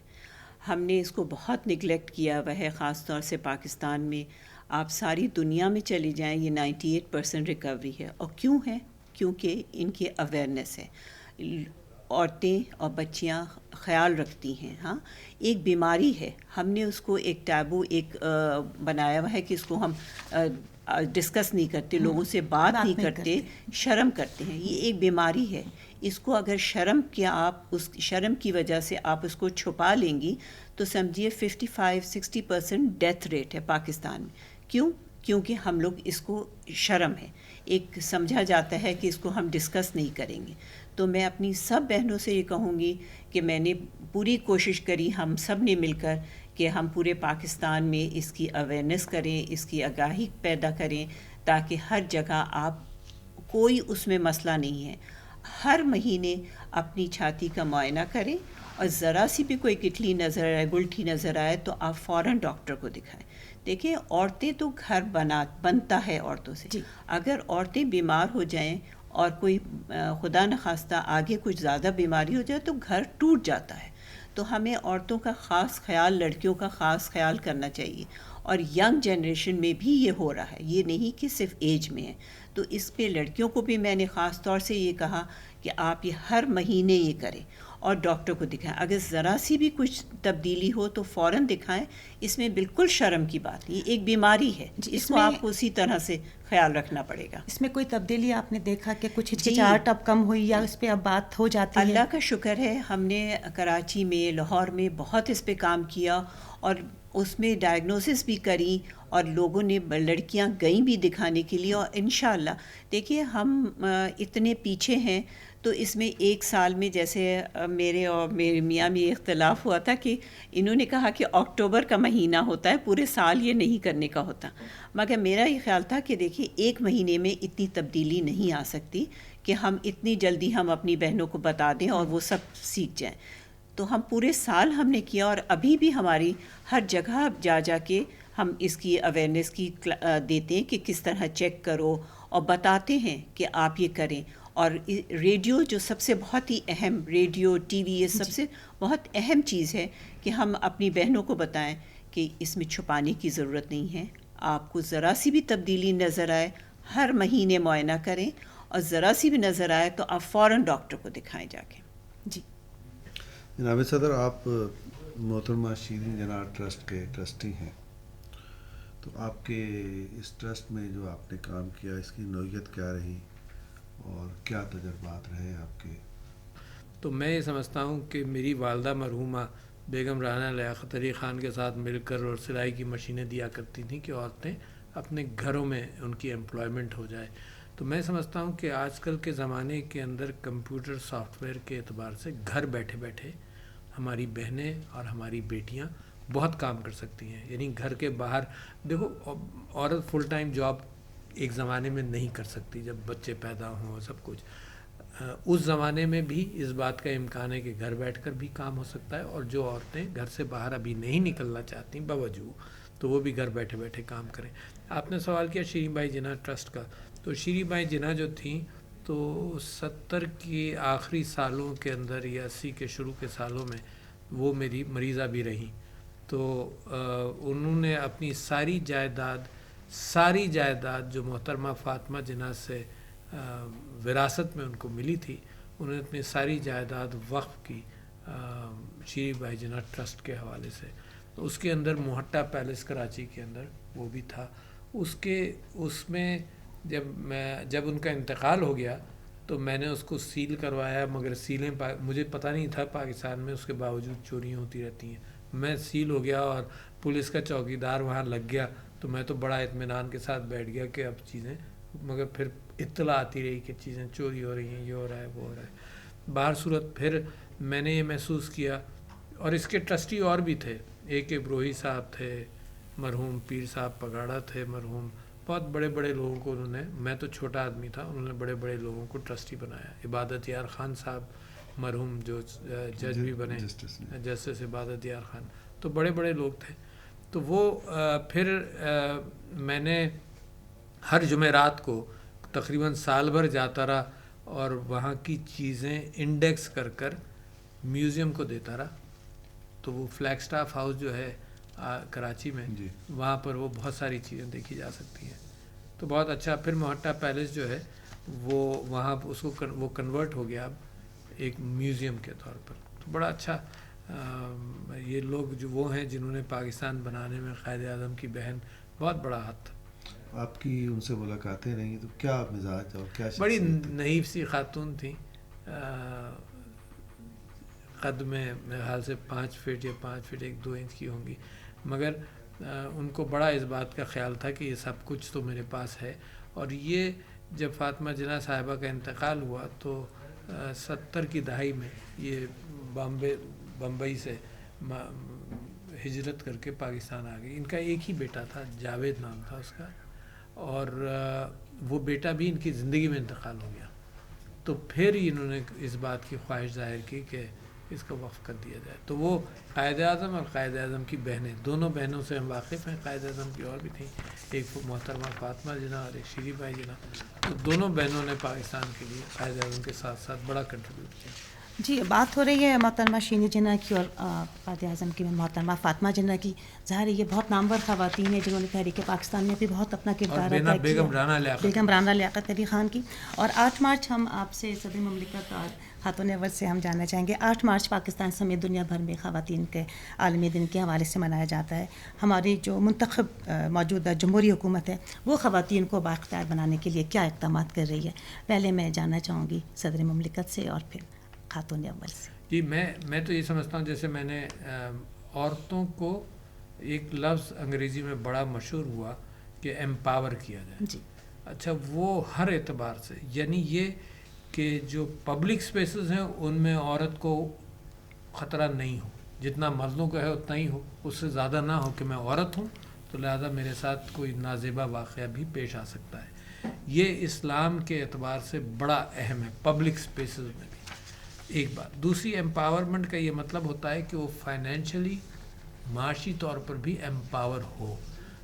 ہم نے اس کو بہت نگلیکٹ کیا ہوا ہے, خاص طور سے پاکستان میں. آپ ساری دنیا میں چلی جائیں, یہ 98% ریکوری ہے. اور کیوں ہے؟ کیونکہ ان کی اویئرنیس ہے. عورتیں اور بچیاں خیال رکھتی ہیں. ہاں ایک بیماری ہے, ہم نے اس کو ایک ٹیبو ایک بنایا ہوا ہے کہ اس کو ہم ڈسکس نہیں کرتے, لوگوں سے بات نہیں کرتے, شرم کرتے ہیں. یہ ایک بیماری ہے. اس کو اگر شرم کیا آپ اس شرم کی وجہ سے آپ اس کو چھپا لیں گی تو سمجھیے 55-60% ڈیتھ ریٹ ہے پاکستان میں. کیوں؟ کیونکہ ہم لوگ اس کو شرم ہے, ایک سمجھا جاتا ہے کہ اس کو ہم ڈسکس نہیں کریں گے. تو میں اپنی سب بہنوں سے یہ کہوں گی کہ میں نے پوری کوشش کری, ہم سب نے مل کر, کہ ہم پورے پاکستان میں اس کی اویئرنیس کریں, اس کی آگاہی پیدا کریں, تاکہ ہر جگہ آپ کوئی اس میں مسئلہ نہیں ہے. ہر مہینے اپنی چھاتی کا معائنہ کریں, اور ذرا سی بھی کوئی گٹھلی نظر آئے, گلٹھی نظر آئے تو آپ فوراً ڈاکٹر کو دکھائیں. دیکھیں عورتیں تو گھر بنتا ہے عورتوں سے. جی. اگر عورتیں بیمار ہو جائیں اور کوئی خدا نخواستہ آگے کچھ زیادہ بیماری ہو جائے تو گھر ٹوٹ جاتا ہے. تو ہمیں عورتوں کا خاص خیال, لڑکیوں کا خاص خیال کرنا چاہیے. اور ینگ جنریشن میں بھی یہ ہو رہا ہے, یہ نہیں کہ صرف ایج میں ہے. تو اس پہ لڑکیوں کو بھی میں نے خاص طور سے یہ کہا کہ آپ یہ ہر مہینے یہ کریں اور ڈاکٹر کو دکھائیں. اگر ذرا سی بھی کچھ تبدیلی ہو تو فوراً دکھائیں. اس میں بالکل شرم کی بات نہیں, یہ ایک بیماری ہے, اس کو آپ کو اسی طرح سے خیال رکھنا پڑے گا. اس میں کوئی تبدیلی آپ نے دیکھا کہ کچھ ہچکچاہٹ اب کم ہوئی, یا اس پہ اب بات ہو جاتی ہے؟ اللہ کا شکر ہے, ہم نے کراچی میں, لاہور میں بہت اس پہ کام کیا, اور اس میں ڈائگنوسس بھی کری, اور لوگوں نے, لڑکیاں گئیں بھی دکھانے کے لیے. اور انشاءاللہ دیکھیے ہم اتنے پیچھے ہیں, تو اس میں ایک سال میں جیسے میرے اور میرے میاں میں یہ اختلاف ہوا تھا کہ انہوں نے کہا کہ اکتوبر کا مہینہ ہوتا ہے, پورے سال یہ نہیں کرنے کا ہوتا. مگر میرا یہ خیال تھا کہ دیکھیے ایک مہینے میں اتنی تبدیلی نہیں آ سکتی کہ ہم اتنی جلدی ہم اپنی بہنوں کو بتا دیں اور وہ سب سیکھ جائیں. تو ہم پورے سال ہم نے کیا, اور ابھی بھی ہماری ہر جگہ جا کے ہم اس کی اویئرنیس کی دیتے ہیں کہ کس طرح چیک کرو, اور بتاتے ہیں کہ آپ یہ کریں. اور ریڈیو جو سب سے بہت ہی اہم, ریڈیو ٹی وی یہ سب سے بہت اہم چیز ہے کہ ہم اپنی بہنوں کو بتائیں کہ اس میں چھپانے کی ضرورت نہیں ہے. آپ کو ذرا سی بھی تبدیلی نظر آئے ہر مہینے معائنہ کریں, اور ذرا سی بھی نظر آئے تو آپ فوراً ڈاکٹر کو دکھائیں جا کے. جی جناب صدر, آپ محترمہ شیرین جناح ٹرسٹ کے ٹرسٹی ہیں, تو آپ کے اس ٹرسٹ میں جو آپ نے کام کیا اس کی نوعیت کیا رہی اور کیا تجربات رہے آپ کے؟ تو میں یہ سمجھتا ہوں کہ میری والدہ مرحومہ بیگم رانا لیاقت علی خان کے ساتھ مل کر اور سلائی کی مشینیں دیا کرتی تھیں کہ عورتیں اپنے گھروں میں ان کی امپلائمنٹ ہو جائے. تو میں سمجھتا ہوں کہ آج کل کے زمانے کے اندر کمپیوٹر سافٹ ویئر کے اعتبار سے گھر بیٹھے بیٹھے ہماری بہنیں اور ہماری بیٹیاں بہت کام کر سکتی ہیں. یعنی گھر کے باہر دیکھو, عورت فل ٹائم جاب ایک زمانے میں نہیں کر سکتی جب بچے پیدا ہوں سب کچھ. اس زمانے میں بھی اس بات کا امکان ہے کہ گھر بیٹھ کر بھی کام ہو سکتا ہے, اور جو عورتیں گھر سے باہر ابھی نہیں نکلنا چاہتی باوجود, تو وہ بھی گھر بیٹھے بیٹھے کام کریں. آپ نے سوال کیا شیرین بائی جناح ٹرسٹ کا, تو شیرین بائی جناح جو تھیں تو 70 کے آخری سالوں کے اندر یا 80 کے شروع کے سالوں میں وہ میری مریضہ بھی رہیں. تو انہوں نے اپنی ساری جائیداد جو محترمہ فاطمہ جناح سے وراثت میں ان کو ملی تھی, انہوں نے اپنی ساری جائیداد وقف کی شیرین بائی جناح ٹرسٹ کے حوالے سے. اس کے اندر موہٹا پیلس کراچی کے اندر وہ بھی تھا. اس میں جب ان کا انتقال ہو گیا تو میں نے اس کو سیل کروایا, مگر سیلیں مجھے پتہ نہیں تھا پاکستان میں اس کے باوجود چوریاں ہوتی رہتی ہیں. میں سیل ہو گیا اور پولیس کا چوکیدار وہاں لگ گیا تو میں تو بڑا اطمینان کے ساتھ بیٹھ گیا کہ اب چیزیں، مگر پھر اطلاع آتی رہی کہ چیزیں چوری ہو رہی ہیں، یہ ہو رہا ہے، وہ ہو رہا ہے. بہر صورت پھر میں نے یہ محسوس کیا، اور اس کے ٹرسٹی اور بھی تھے. ایک ابروہی صاحب تھے، مرحوم پیر صاحب پگاڑا تھے مرحوم، بہت بڑے بڑے لوگوں کو انہوں نے، میں تو چھوٹا آدمی تھا، انہوں نے بڑے بڑے لوگوں کو ٹرسٹی بنایا. عبادت یار خان صاحب مرحوم جو جج بھی بنے، جسٹس عبادت یار خان، تو بڑے بڑے لوگ تھے. تو وہ پھر میں نے ہر جمعرات کو تقریباً سال بھر جاتا رہا اور وہاں کی چیزیں انڈیکس کر کر میوزیم کو دیتا رہا. تو وہ فلیگ سٹاف ہاؤس جو ہے کراچی میں، وہاں پر وہ بہت ساری چیزیں دیکھی جا سکتی ہیں. تو بہت اچھا. پھر محٹا پیلس جو ہے وہ وہاں اس کو وہ کنورٹ ہو گیا اب ایک میوزیم کے طور پر. تو بڑا اچھا. یہ لوگ جو وہ ہیں جنہوں نے پاکستان بنانے میں قائد اعظم کی بہن بہت بڑا ہاتھ. آپ کی ان سے ملاقاتیں رہیں تو کیا مزاج اور کیا بڑی نحیف سی خاتون تھیں، قد میں میرے خیال سے 5 فٹ یا 5 فٹ 1-2 انچ کی ہوں گی، مگر ان کو بڑا اس بات کا خیال تھا کہ یہ سب کچھ تو میرے پاس ہے. اور یہ جب فاطمہ جناح صاحبہ کا انتقال ہوا تو 70 کی دہائی میں یہ بمبئی سے ہجرت کر کے پاکستان آ گئی. ان کا ایک ہی بیٹا تھا، جاوید نام تھا اس کا، اور وہ بیٹا بھی ان کی زندگی میں انتقال ہو گیا. تو پھر انہوں نے اس بات کی خواہش ظاہر کی کہ اس کو وقف کر دیا جائے. تو وہ قائد اعظم اور قائد اعظم کی بہنیں، دونوں بہنوں سے ہم واقف ہیں. قائد اعظم کی اور بھی تھیں، ایک محترمہ فاطمہ جناح اور ایک شیری بھائی جناح. تو دونوں بہنوں نے پاکستان کے لیے قائد اعظم کے ساتھ ساتھ بڑا کنٹریبیوٹ کیا. جی، بات ہو رہی ہے محترمہ شینی جناح کی اور قائد اعظم کی محترمہ فاطمہ جناح کی. ظاہر ہے یہ بہت نامور خواتین ہیں جنہوں نے تحریک پاکستان میں بھی بہت اپنا کردار ادا کیا. بیگم رانا لیاقت علی خان کی. اور 8 مارچ ہم آپ سے صدر مملکت اور خاتون اول سے ہم جاننا چاہیں گے. 8 مارچ پاکستان سمیت دنیا بھر میں خواتین کے عالمی دن کے حوالے سے منایا جاتا ہے. ہماری جو منتخب موجودہ جمہوری حکومت ہے وہ خواتین کو بااختیار بنانے کے لیے کیا اقدامات کر رہی ہے؟ پہلے میں جاننا چاہوں گی صدر مملکت سے اور پھر خاتون اول سے. جی، میں تو یہ سمجھتا ہوں، جیسے میں نے عورتوں کو ایک لفظ انگریزی میں بڑا مشہور ہوا کہ ایمپاور کیا جائے. جی. اچھا، وہ ہر اعتبار سے، یعنی یہ کہ جو پبلک سپیسز ہیں ان میں عورت کو خطرہ نہیں ہو، جتنا مردوں کا ہے اتنا ہی ہو، اس سے زیادہ نہ ہو کہ میں عورت ہوں تو لہذا میرے ساتھ کوئی نازیبا واقعہ بھی پیش آ سکتا ہے. یہ اسلام کے اعتبار سے بڑا اہم ہے پبلک سپیسز میں بھی. ایک بات. دوسری، ایمپاورمنٹ کا یہ مطلب ہوتا ہے کہ وہ فائنینشلی، معاشی طور پر بھی ایمپاور ہو.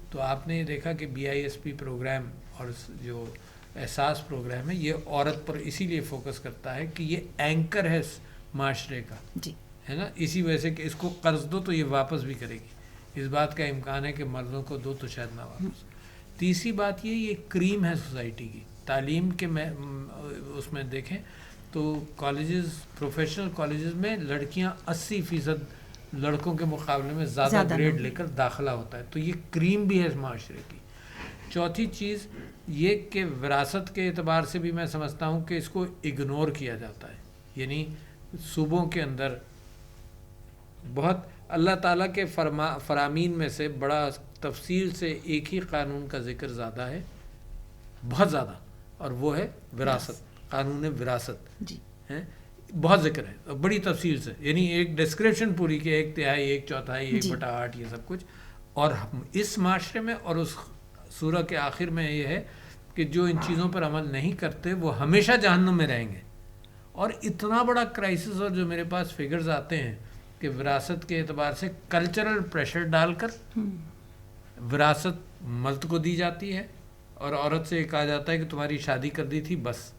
تو آپ نے یہ دیکھا کہ BISP پروگرام اور جو احساس پروگرام ہے یہ عورت پر اسی لیے فوکس کرتا ہے کہ یہ اینکر ہے معاشرے کا. جی. ہے نا، اسی وجہ سے کہ اس کو قرض دو تو یہ واپس بھی کرے گی. اس بات کا امکان ہے کہ مردوں کو دو تو شاید نہ واپس. تیسری بات یہ کریم ہے سوسائٹی کی. تعلیم کے اس میں دیکھیں تو کالجز، پروفیشنل کالجز میں لڑکیاں 80% لڑکوں کے مقابلے میں زیادہ گریڈ لے کر داخلہ ہوتا ہے. تو یہ کریم بھی ہے اس معاشرے کی. چوتھی چیز یہ کہ وراثت کے اعتبار سے بھی میں سمجھتا ہوں کہ اس کو اگنور کیا جاتا ہے. یعنی صوبوں کے اندر بہت اللہ تعالیٰ کے فرامین میں سے بڑا تفصیل سے ایک ہی قانون کا ذکر زیادہ ہے، بہت زیادہ، اور وہ ہے وراثت. قانون وراثت. جی. بہت ذکر ہے بڑی تفصیل سے، یعنی ایک ڈسکرپشن پوری کہ 1/3، 1/4، 1/8 یہ سب کچھ. اور اس معاشرے میں اور اس سورہ کے آخر میں یہ ہے کہ جو ان چیزوں پر عمل نہیں کرتے وہ ہمیشہ جہنم میں رہیں گے. اور اتنا بڑا کرائسس، اور جو میرے پاس فگرز آتے ہیں کہ وراثت کے اعتبار سے کلچرل پریشر ڈال کر وراثت مرد کو دی جاتی ہے اور عورت سے کہا جاتا ہے کہ تمہاری شادی کر دی تھی بس،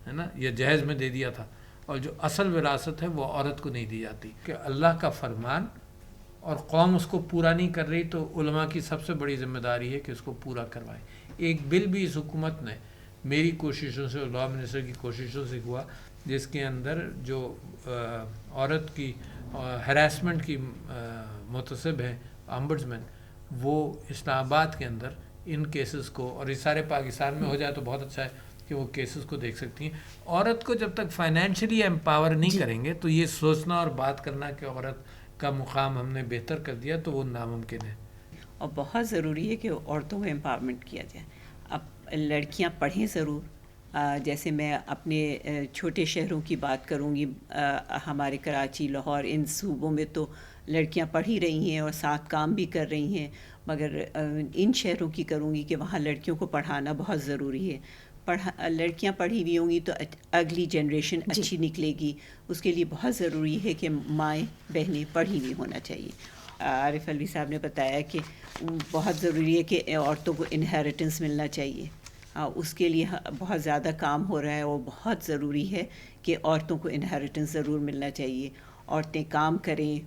ہے نا، یا جہیز میں دے دیا تھا. اور جو اصل وراثت ہے وہ عورت کو نہیں دی جاتی. کہ اللہ کا فرمان اور قوم اس کو پورا نہیں کر رہی تو علماء کی سب سے بڑی ذمہ داری ہے کہ اس کو پورا کروائیں. ایک بل بھی اس حکومت نے میری کوششوں سے اور لا منسٹر کی کوششوں سے ہوا، جس کے اندر جو عورت کی ہراسمنٹ کی متصب ہیں امبڈسمین، وہ اسلام آباد کے اندر ان کیسز کو، اور اس سارے پاکستان میں ہو جائے تو بہت اچھا ہے کہ وہ کیسز کو دیکھ سکتی ہیں. عورت کو جب تک فائنینشلی ایمپاور نہیں کریں گے تو یہ سوچنا اور بات کرنا کہ عورت کا مقام ہم نے بہتر کر دیا تو وہ ناممکن ہے. اور بہت ضروری ہے کہ عورتوں کو امپاورمنٹ کیا جائے. اب لڑکیاں پڑھیں ضرور. جیسے میں اپنے چھوٹے شہروں کی بات کروں گی, ہمارے کراچی, لاہور, ان صوبوں میں تو لڑکیاں پڑھ ہی رہی ہیں اور ساتھ کام بھی کر رہی ہیں, مگر ان شہروں کی کروں گی کہ وہاں لڑکیوں کو پڑھانا بہت ضروری ہے. لڑکیاں پڑھی ہوئی ہوں گی تو اگلی جنریشن اچھی نکلے گی. اس کے لیے بہت ضروری ہے کہ مائیں بہنیں پڑھی ہوئی ہونا چاہیے. عارف الوی صاحب نے بتایا کہ بہت ضروری ہے کہ عورتوں کو انہیریٹنس ملنا چاہیے. اس کے لیے بہت زیادہ کام ہو رہا ہے, اور بہت ضروری ہے کہ عورتوں کو انہیریٹنس ضرور ملنا چاہیے. عورتیں کام کریں,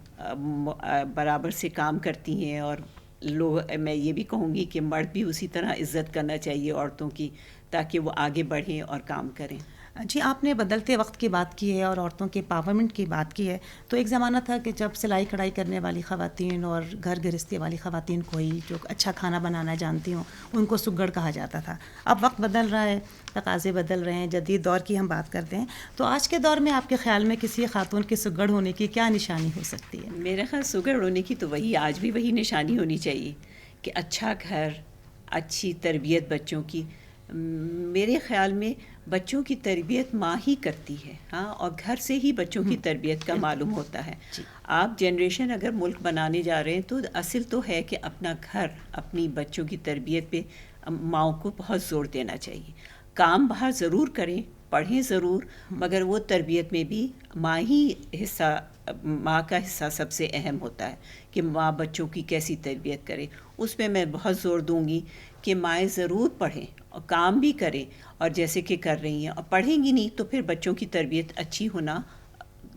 برابر سے کام کرتی ہیں, اور میں یہ بھی کہوں گی کہ مرد بھی اسی طرح عزت کرنا چاہیے عورتوں کی, تاکہ وہ آگے بڑھیں اور کام کریں. جی, آپ نے بدلتے وقت کی بات کی ہے اور عورتوں کے پاورمنٹ کی بات کی ہے. تو ایک زمانہ تھا کہ جب سلائی کڑھائی کرنے والی خواتین اور گھر گرہستی والی خواتین کو ہی جو اچھا کھانا بنانا جانتی ہوں ان کو سگڑ کہا جاتا تھا. اب وقت بدل رہا ہے, تقاضے بدل رہے ہیں, جدید دور کی ہم بات کرتے ہیں. تو آج کے دور میں آپ کے خیال میں کسی خاتون کے سگڑ ہونے کی کیا نشانی ہو سکتی ہے؟ میرے خیال سگڑ ہونے کی تو وہی آج بھی وہی نشانی ہونی چاہیے کہ اچھا گھر, اچھی تربیت بچوں کی. میرے خیال میں بچوں کی تربیت ماں ہی کرتی ہے, ہاں, اور گھر سے ہی بچوں کی تربیت کا معلوم ہوتا ہے. آپ جنریشن اگر ملک بنانے جا رہے ہیں تو اصل تو ہے کہ اپنا گھر, اپنی بچوں کی تربیت پہ ماؤں کو بہت زور دینا چاہیے. کام باہر ضرور کریں, پڑھیں ضرور, مگر وہ تربیت میں بھی ماں کا حصہ سب سے اہم ہوتا ہے کہ ماں بچوں کی کیسی تربیت کرے. اس پہ میں بہت زور دوں گی کہ مائیں ضرور پڑھیں اور کام بھی کریں, اور جیسے کہ کر رہی ہیں. اور پڑھیں گی نہیں تو پھر بچوں کی تربیت اچھی ہونا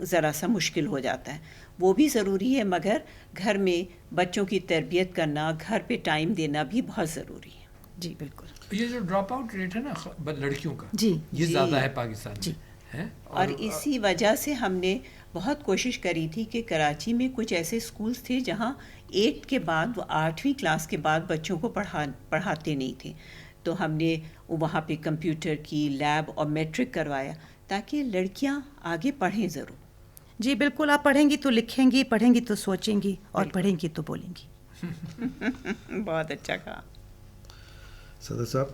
ذرا سا مشکل ہو جاتا ہے. وہ بھی ضروری ہے, مگر گھر میں بچوں کی تربیت کرنا, گھر پہ ٹائم دینا بھی بہت ضروری ہے. جی بالکل. یہ جو ڈراپ آؤٹ ریٹ ہے نا لڑکیوں کا, جی یہ زیادہ ہے پاکستان جی میں, اور اسی وجہ سے ہم نے بہت کوشش کری تھی کہ کراچی میں کچھ ایسے اسکولز تھے جہاں 8 کے بعد, وہ 8ویں کلاس کے بعد بچوں کو پڑھاتے نہیں تھے. تو ہم نے وہاں پہ کمپیوٹر کی لیب اور میٹرک کروایا تاکہ لڑکیاں آگے پڑھیں ضرور. جی بالکل. آپ پڑھیں گی تو لکھیں گی, پڑھیں گی تو سوچیں گی, اور پڑھیں گی تو بولیں گی. بہت اچھا کہا صدر صاحب.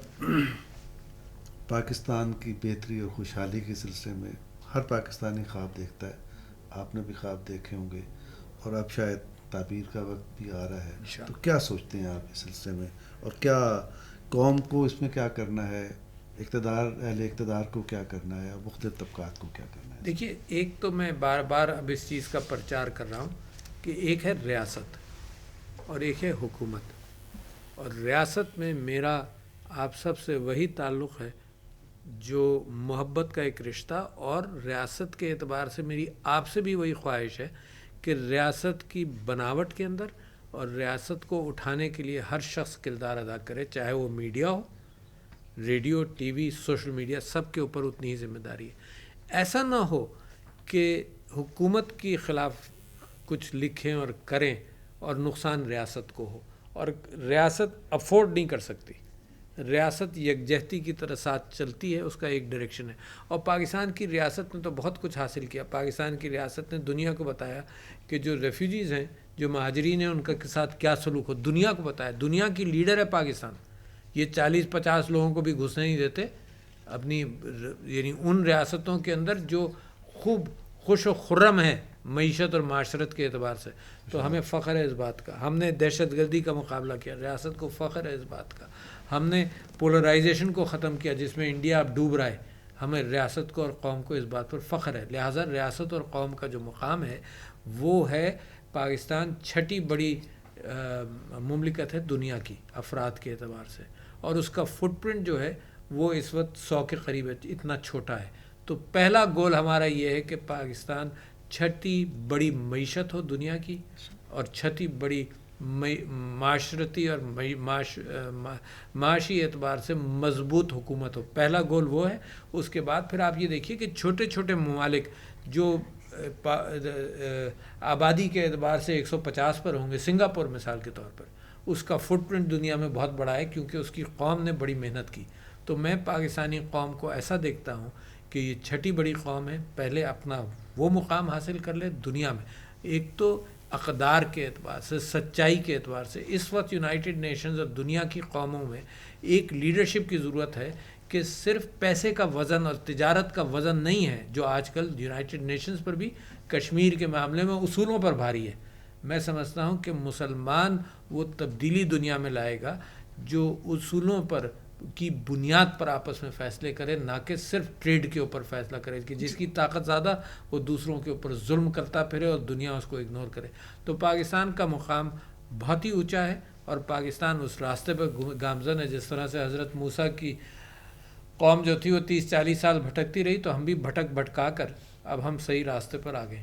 پاکستان کی بہتری اور خوشحالی کے سلسلے میں ہر پاکستانی خواب دیکھتا ہے. آپ نے بھی خواب دیکھے ہوں گے, اور اب شاید تعبیر کا وقت بھی آ رہا ہے. تو کیا سوچتے ہیں آپ اس سلسلے میں, اور کیا قوم کو اس میں کیا کرنا ہے, اہل اقتدار کو کیا کرنا ہے, اور مختلف طبقات کو کیا کرنا ہے؟ دیکھیے, ایک تو میں بار بار اب اس چیز کا پرچار کر رہا ہوں کہ ایک ہے ریاست اور ایک ہے حکومت. اور ریاست میں میرا آپ سب سے وہی تعلق ہے جو محبت کا ایک رشتہ, اور ریاست کے اعتبار سے میری آپ سے بھی وہی خواہش ہے کہ ریاست کی بناوٹ کے اندر اور ریاست کو اٹھانے کے لیے ہر شخص کردار ادا کرے, چاہے وہ میڈیا ہو, radio, TV, social media, سب کے اوپر اتنی ہی ذمہ داری ہے. ایسا نہ ہو کہ حکومت کے خلاف کچھ لکھیں اور کریں اور نقصان ریاست کو ہو, اور ریاست افورڈ نہیں کر سکتی. ریاست یکجہتی کی طرح ساتھ چلتی ہے, اس کا ایک ڈائریکشن ہے. اور پاکستان کی ریاست نے تو بہت کچھ حاصل کیا. پاکستان کی ریاست نے دنیا کو بتایا کہ جو ریفیوجیز ہیں, جو مہاجرین ہیں, ان کے ساتھ کیا سلوک ہو. دنیا کو بتایا. دنیا کی لیڈر ہے پاکستان. یہ 40-50 لوگوں کو بھی گھسنے نہیں دیتے اپنی, یعنی ان ریاستوں کے اندر جو خوب خوش و خرم ہے معیشت اور معاشرت کے اعتبار سے. تو ہمیں فخر ہے اس بات کا. ہم نے دہشت گردی کا مقابلہ کیا, ریاست کو فخر ہے اس بات کا. ہم نے پولرائزیشن کو ختم کیا جس میں انڈیا اب ڈوب رہا ہے. ہمیں ریاست کو اور قوم کو اس بات پر فخر ہے. لہٰذا ریاست اور قوم کا جو مقام ہے وہ ہے, پاکستان 6ٹھی بڑی مملکت ہے دنیا کی افراد کے اعتبار سے, اور اس کا فٹ پرنٹ جو ہے وہ اس وقت 100 کے قریب ہے, اتنا چھوٹا ہے. تو پہلا گول ہمارا یہ ہے کہ پاکستان 6ٹھی بڑی معیشت ہو دنیا کی, اور 6ٹھی بڑی معاشرتی اور معاشی اعتبار سے مضبوط حکومت ہو. پہلا گول وہ ہے. اس کے بعد پھر آپ یہ دیکھیے کہ چھوٹے چھوٹے ممالک جو آبادی کے اعتبار سے 150 پر ہوں گے, سنگاپور مثال کے طور پر, اس کا فٹ پرنٹ دنیا میں بہت بڑا ہے کیونکہ اس کی قوم نے بڑی محنت کی. تو میں پاکستانی قوم کو ایسا دیکھتا ہوں کہ یہ 6ٹھی بڑی قوم ہے, پہلے اپنا وہ مقام حاصل کر لے دنیا میں. ایک تو اقدار کے اعتبار سے، سچائی کے اعتبار سے اس وقت یونائٹڈ نیشنز اور دنیا کی قوموں میں ایک لیڈرشپ کی ضرورت ہے کہ صرف پیسے کا وزن اور تجارت کا وزن نہیں ہے جو آج کل یونائٹڈ نیشنز پر بھی کشمیر کے معاملے میں اصولوں پر بھاری ہے. میں سمجھتا ہوں کہ مسلمان وہ تبدیلی دنیا میں لائے گا جو اصولوں پر کی بنیاد پر آپس میں فیصلے کرے، نہ کہ صرف ٹریڈ کے اوپر فیصلہ کرے کہ جس کی طاقت زیادہ وہ دوسروں کے اوپر ظلم کرتا پھرے اور دنیا اس کو اگنور کرے. تو پاکستان کا مقام بہت ہی اونچا ہے اور پاکستان اس راستے پر گامزن ہے. جس طرح سے حضرت موسیٰ کی قوم جو تھی وہ 30-40 سال بھٹکتی رہی، تو ہم بھی بھٹکا کر اب ہم صحیح راستے پر آ گئے.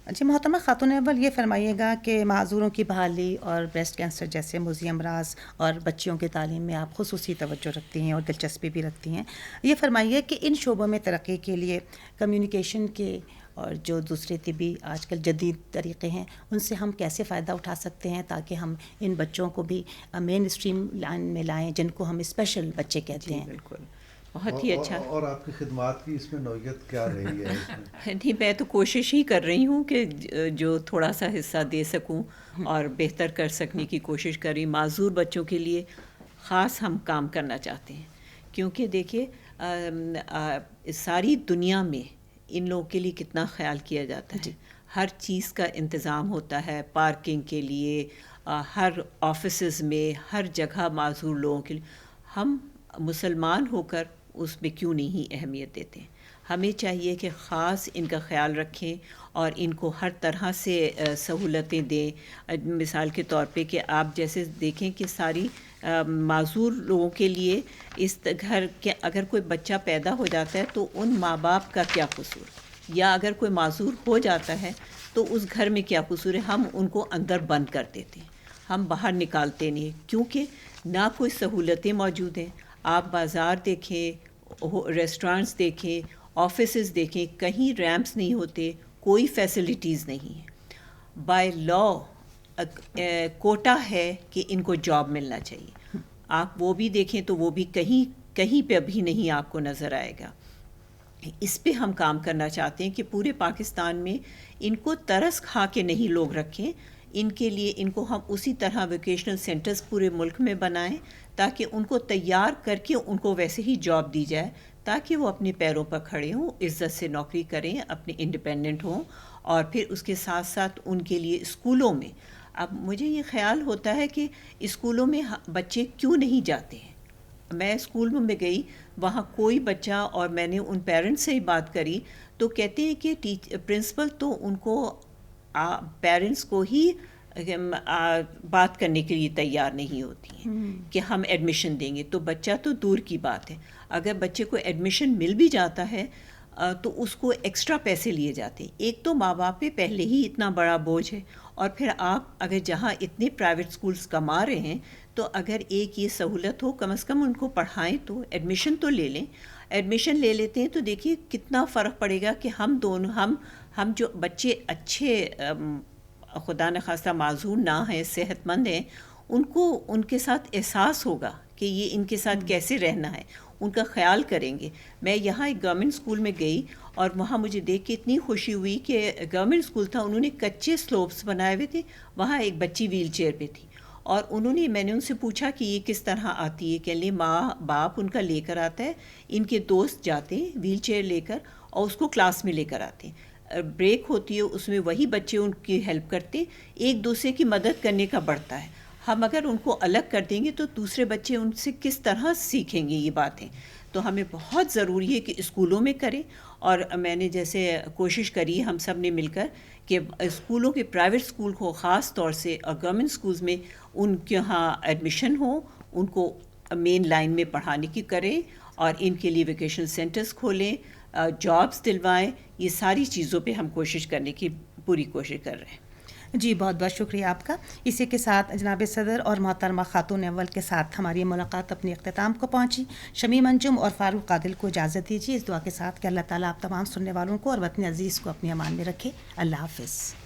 جی محترمہ خاتون اول، یہ فرمائیے گا کہ معذوروں کی بحالی اور بریسٹ کینسر جیسے موذی امراض اور بچیوں کی تعلیم میں آپ خصوصی توجہ رکھتی ہیں اور دلچسپی بھی رکھتی ہیں. یہ فرمائیے کہ ان شعبوں میں ترقی کے لیے کمیونیکیشن کے اور جو دوسرے طبی آج کل جدید طریقے ہیں ان سے ہم کیسے فائدہ اٹھا سکتے ہیں تاکہ ہم ان بچوں کو بھی مین اسٹریم لائن میں لائیں جن کو ہم اسپیشل بچے کہتے ہیں. بالکل، بہت ہی اچھا. اور آپ کی خدمات کی اس میں نوعیت کیا رہی ہے؟ نہیں، میں تو کوشش ہی کر رہی ہوں کہ جو تھوڑا سا حصہ دے سکوں اور بہتر کر سکنے کی کوشش کر رہی. معذور بچوں کے لیے خاص ہم کام کرنا چاہتے ہیں کیونکہ دیکھیے ساری دنیا میں ان لوگوں کے لیے کتنا خیال کیا جاتا ہے. ہر چیز کا انتظام ہوتا ہے، پارکنگ کے لیے، ہر آفیسز میں، ہر جگہ معذور لوگوں کے لیے. ہم مسلمان ہو کر اس میں کیوں نہیں اہمیت دیتے ہیں؟ ہمیں چاہیے کہ خاص ان کا خیال رکھیں اور ان کو ہر طرح سے سہولتیں دیں. مثال کے طور پہ کہ آپ جیسے دیکھیں کہ ساری معذور لوگوں کے لیے اس گھر کے اگر کوئی بچہ پیدا ہو جاتا ہے تو ان ماں باپ کا کیا قصور، یا اگر کوئی معذور ہو جاتا ہے تو اس گھر میں کیا قصور ہے. ہم ان کو اندر بند کر دیتے ہیں، ہم باہر نکالتے نہیں کیونکہ نہ کوئی سہولتیں موجود ہیں. آپ بازار دیکھیں، ریسٹورانٹس دیکھیں، آفیسز دیکھیں، کہیں ریمپس نہیں ہوتے، کوئی فیسلٹیز نہیں ہیں. بائی لا کوٹا ہے کہ ان کو جاب ملنا چاہیے. آپ وہ بھی دیکھیں تو وہ بھی کہیں پہ ابھی نہیں آپ کو نظر آئے گا. اس پہ ہم کام کرنا چاہتے ہیں کہ پورے پاکستان میں ان کو ترس کھا کے نہیں لوگ رکھیں. ان کے لیے ان کو ہم اسی طرح ووکیشنل سینٹرز پورے ملک میں بنائیں تاکہ ان کو تیار کر کے ان کو ویسے ہی جاب دی جائے تاکہ وہ اپنے پیروں پر کھڑے ہوں، عزت سے نوکری کریں، اپنے انڈیپینڈنٹ ہوں. اور پھر اس کے ساتھ ساتھ ان کے لیے اسکولوں میں، اب مجھے یہ خیال ہوتا ہے کہ اسکولوں میں بچے کیوں نہیں جاتے ہیں. میں اسکول میں گئی، وہاں کوئی بچہ، اور میں نے ان پیرنٹس سے ہی بات کری تو کہتے ہیں کہ پرنسپل تو ان کو پیرنٹس کو ہی بات کرنے کے لیے تیار نہیں ہوتی ہیں کہ ہم ایڈمیشن دیں گے. تو بچہ تو دور کی بات ہے، اگر بچے کو ایڈمیشن مل بھی جاتا ہے تو اس کو ایکسٹرا پیسے لیے جاتے ہیں. ایک تو ماں باپ پہ پہلے ہی اتنا بڑا بوجھ ہے، اور پھر آپ اگر جہاں اتنے پرائیویٹ اسکولس کما رہے ہیں تو اگر ایک یہ سہولت ہو کم از کم ان کو پڑھائیں تو ایڈمیشن تو لے لیں. ایڈمیشن لے لیتے ہیں تو دیکھیے کتنا فرق پڑے گا کہ ہم دونوں ہم جو بچے اچھے خدا نخواستہ معذور نہ ہیں، صحت مند ہیں، ان کو ان کے ساتھ احساس ہوگا کہ یہ ان کے ساتھ کیسے رہنا ہے، ان کا خیال کریں گے. میں یہاں ایک گورنمنٹ اسکول میں گئی اور وہاں مجھے دیکھ کے اتنی خوشی ہوئی کہ گورنمنٹ اسکول تھا، انہوں نے کچے سلوپس بنائے ہوئے تھے. وہاں ایک بچی ویل چیئر پہ تھی اور میں نے ان سے پوچھا کہ یہ کس طرح آتی ہے. کہ لیں ماں باپ ان کا لے کر آتا ہے، ان کے دوست جاتے ہیں ویل چیئر لے کر اور اس کو کلاس میں لے کر آتے ہیں. بریک ہوتی ہے اس میں وہی بچے ان کی ہیلپ کرتے، ایک دوسرے کی مدد کرنے کا بڑھتا ہے. ہم اگر ان کو الگ کر دیں گے تو دوسرے بچے ان سے کس طرح سیکھیں گے یہ باتیں. تو ہمیں بہت ضروری ہے کہ اسکولوں میں کریں. اور میں نے جیسے کوشش کری ہم سب نے مل کر کہ اسکولوں کے پرائیویٹ اسکول کو خاص طور سے اور گورنمنٹ اسکولز میں ان کے یہاں ایڈمیشن ہو، ان کو مین لائن میں پڑھانے کی کریں اور ان کے لیے ووکیشنل سینٹرز کھولیں، جابس دلوائیں. یہ ساری چیزوں پہ ہم کوشش کرنے کی پوری کوشش کر رہے ہیں. جی بہت بہت شکریہ آپ کا. اسی کے ساتھ جناب صدر اور محترمہ خاتون اول کے ساتھ ہماری ملاقات اپنے اختتام کو پہنچی. شمیم انجم اور فاروق عادل کو اجازت دیجیے اس دعا کے ساتھ کہ اللہ تعالیٰ آپ تمام سننے والوں کو اور وطن عزیز کو اپنی امان میں رکھے. اللہ حافظ.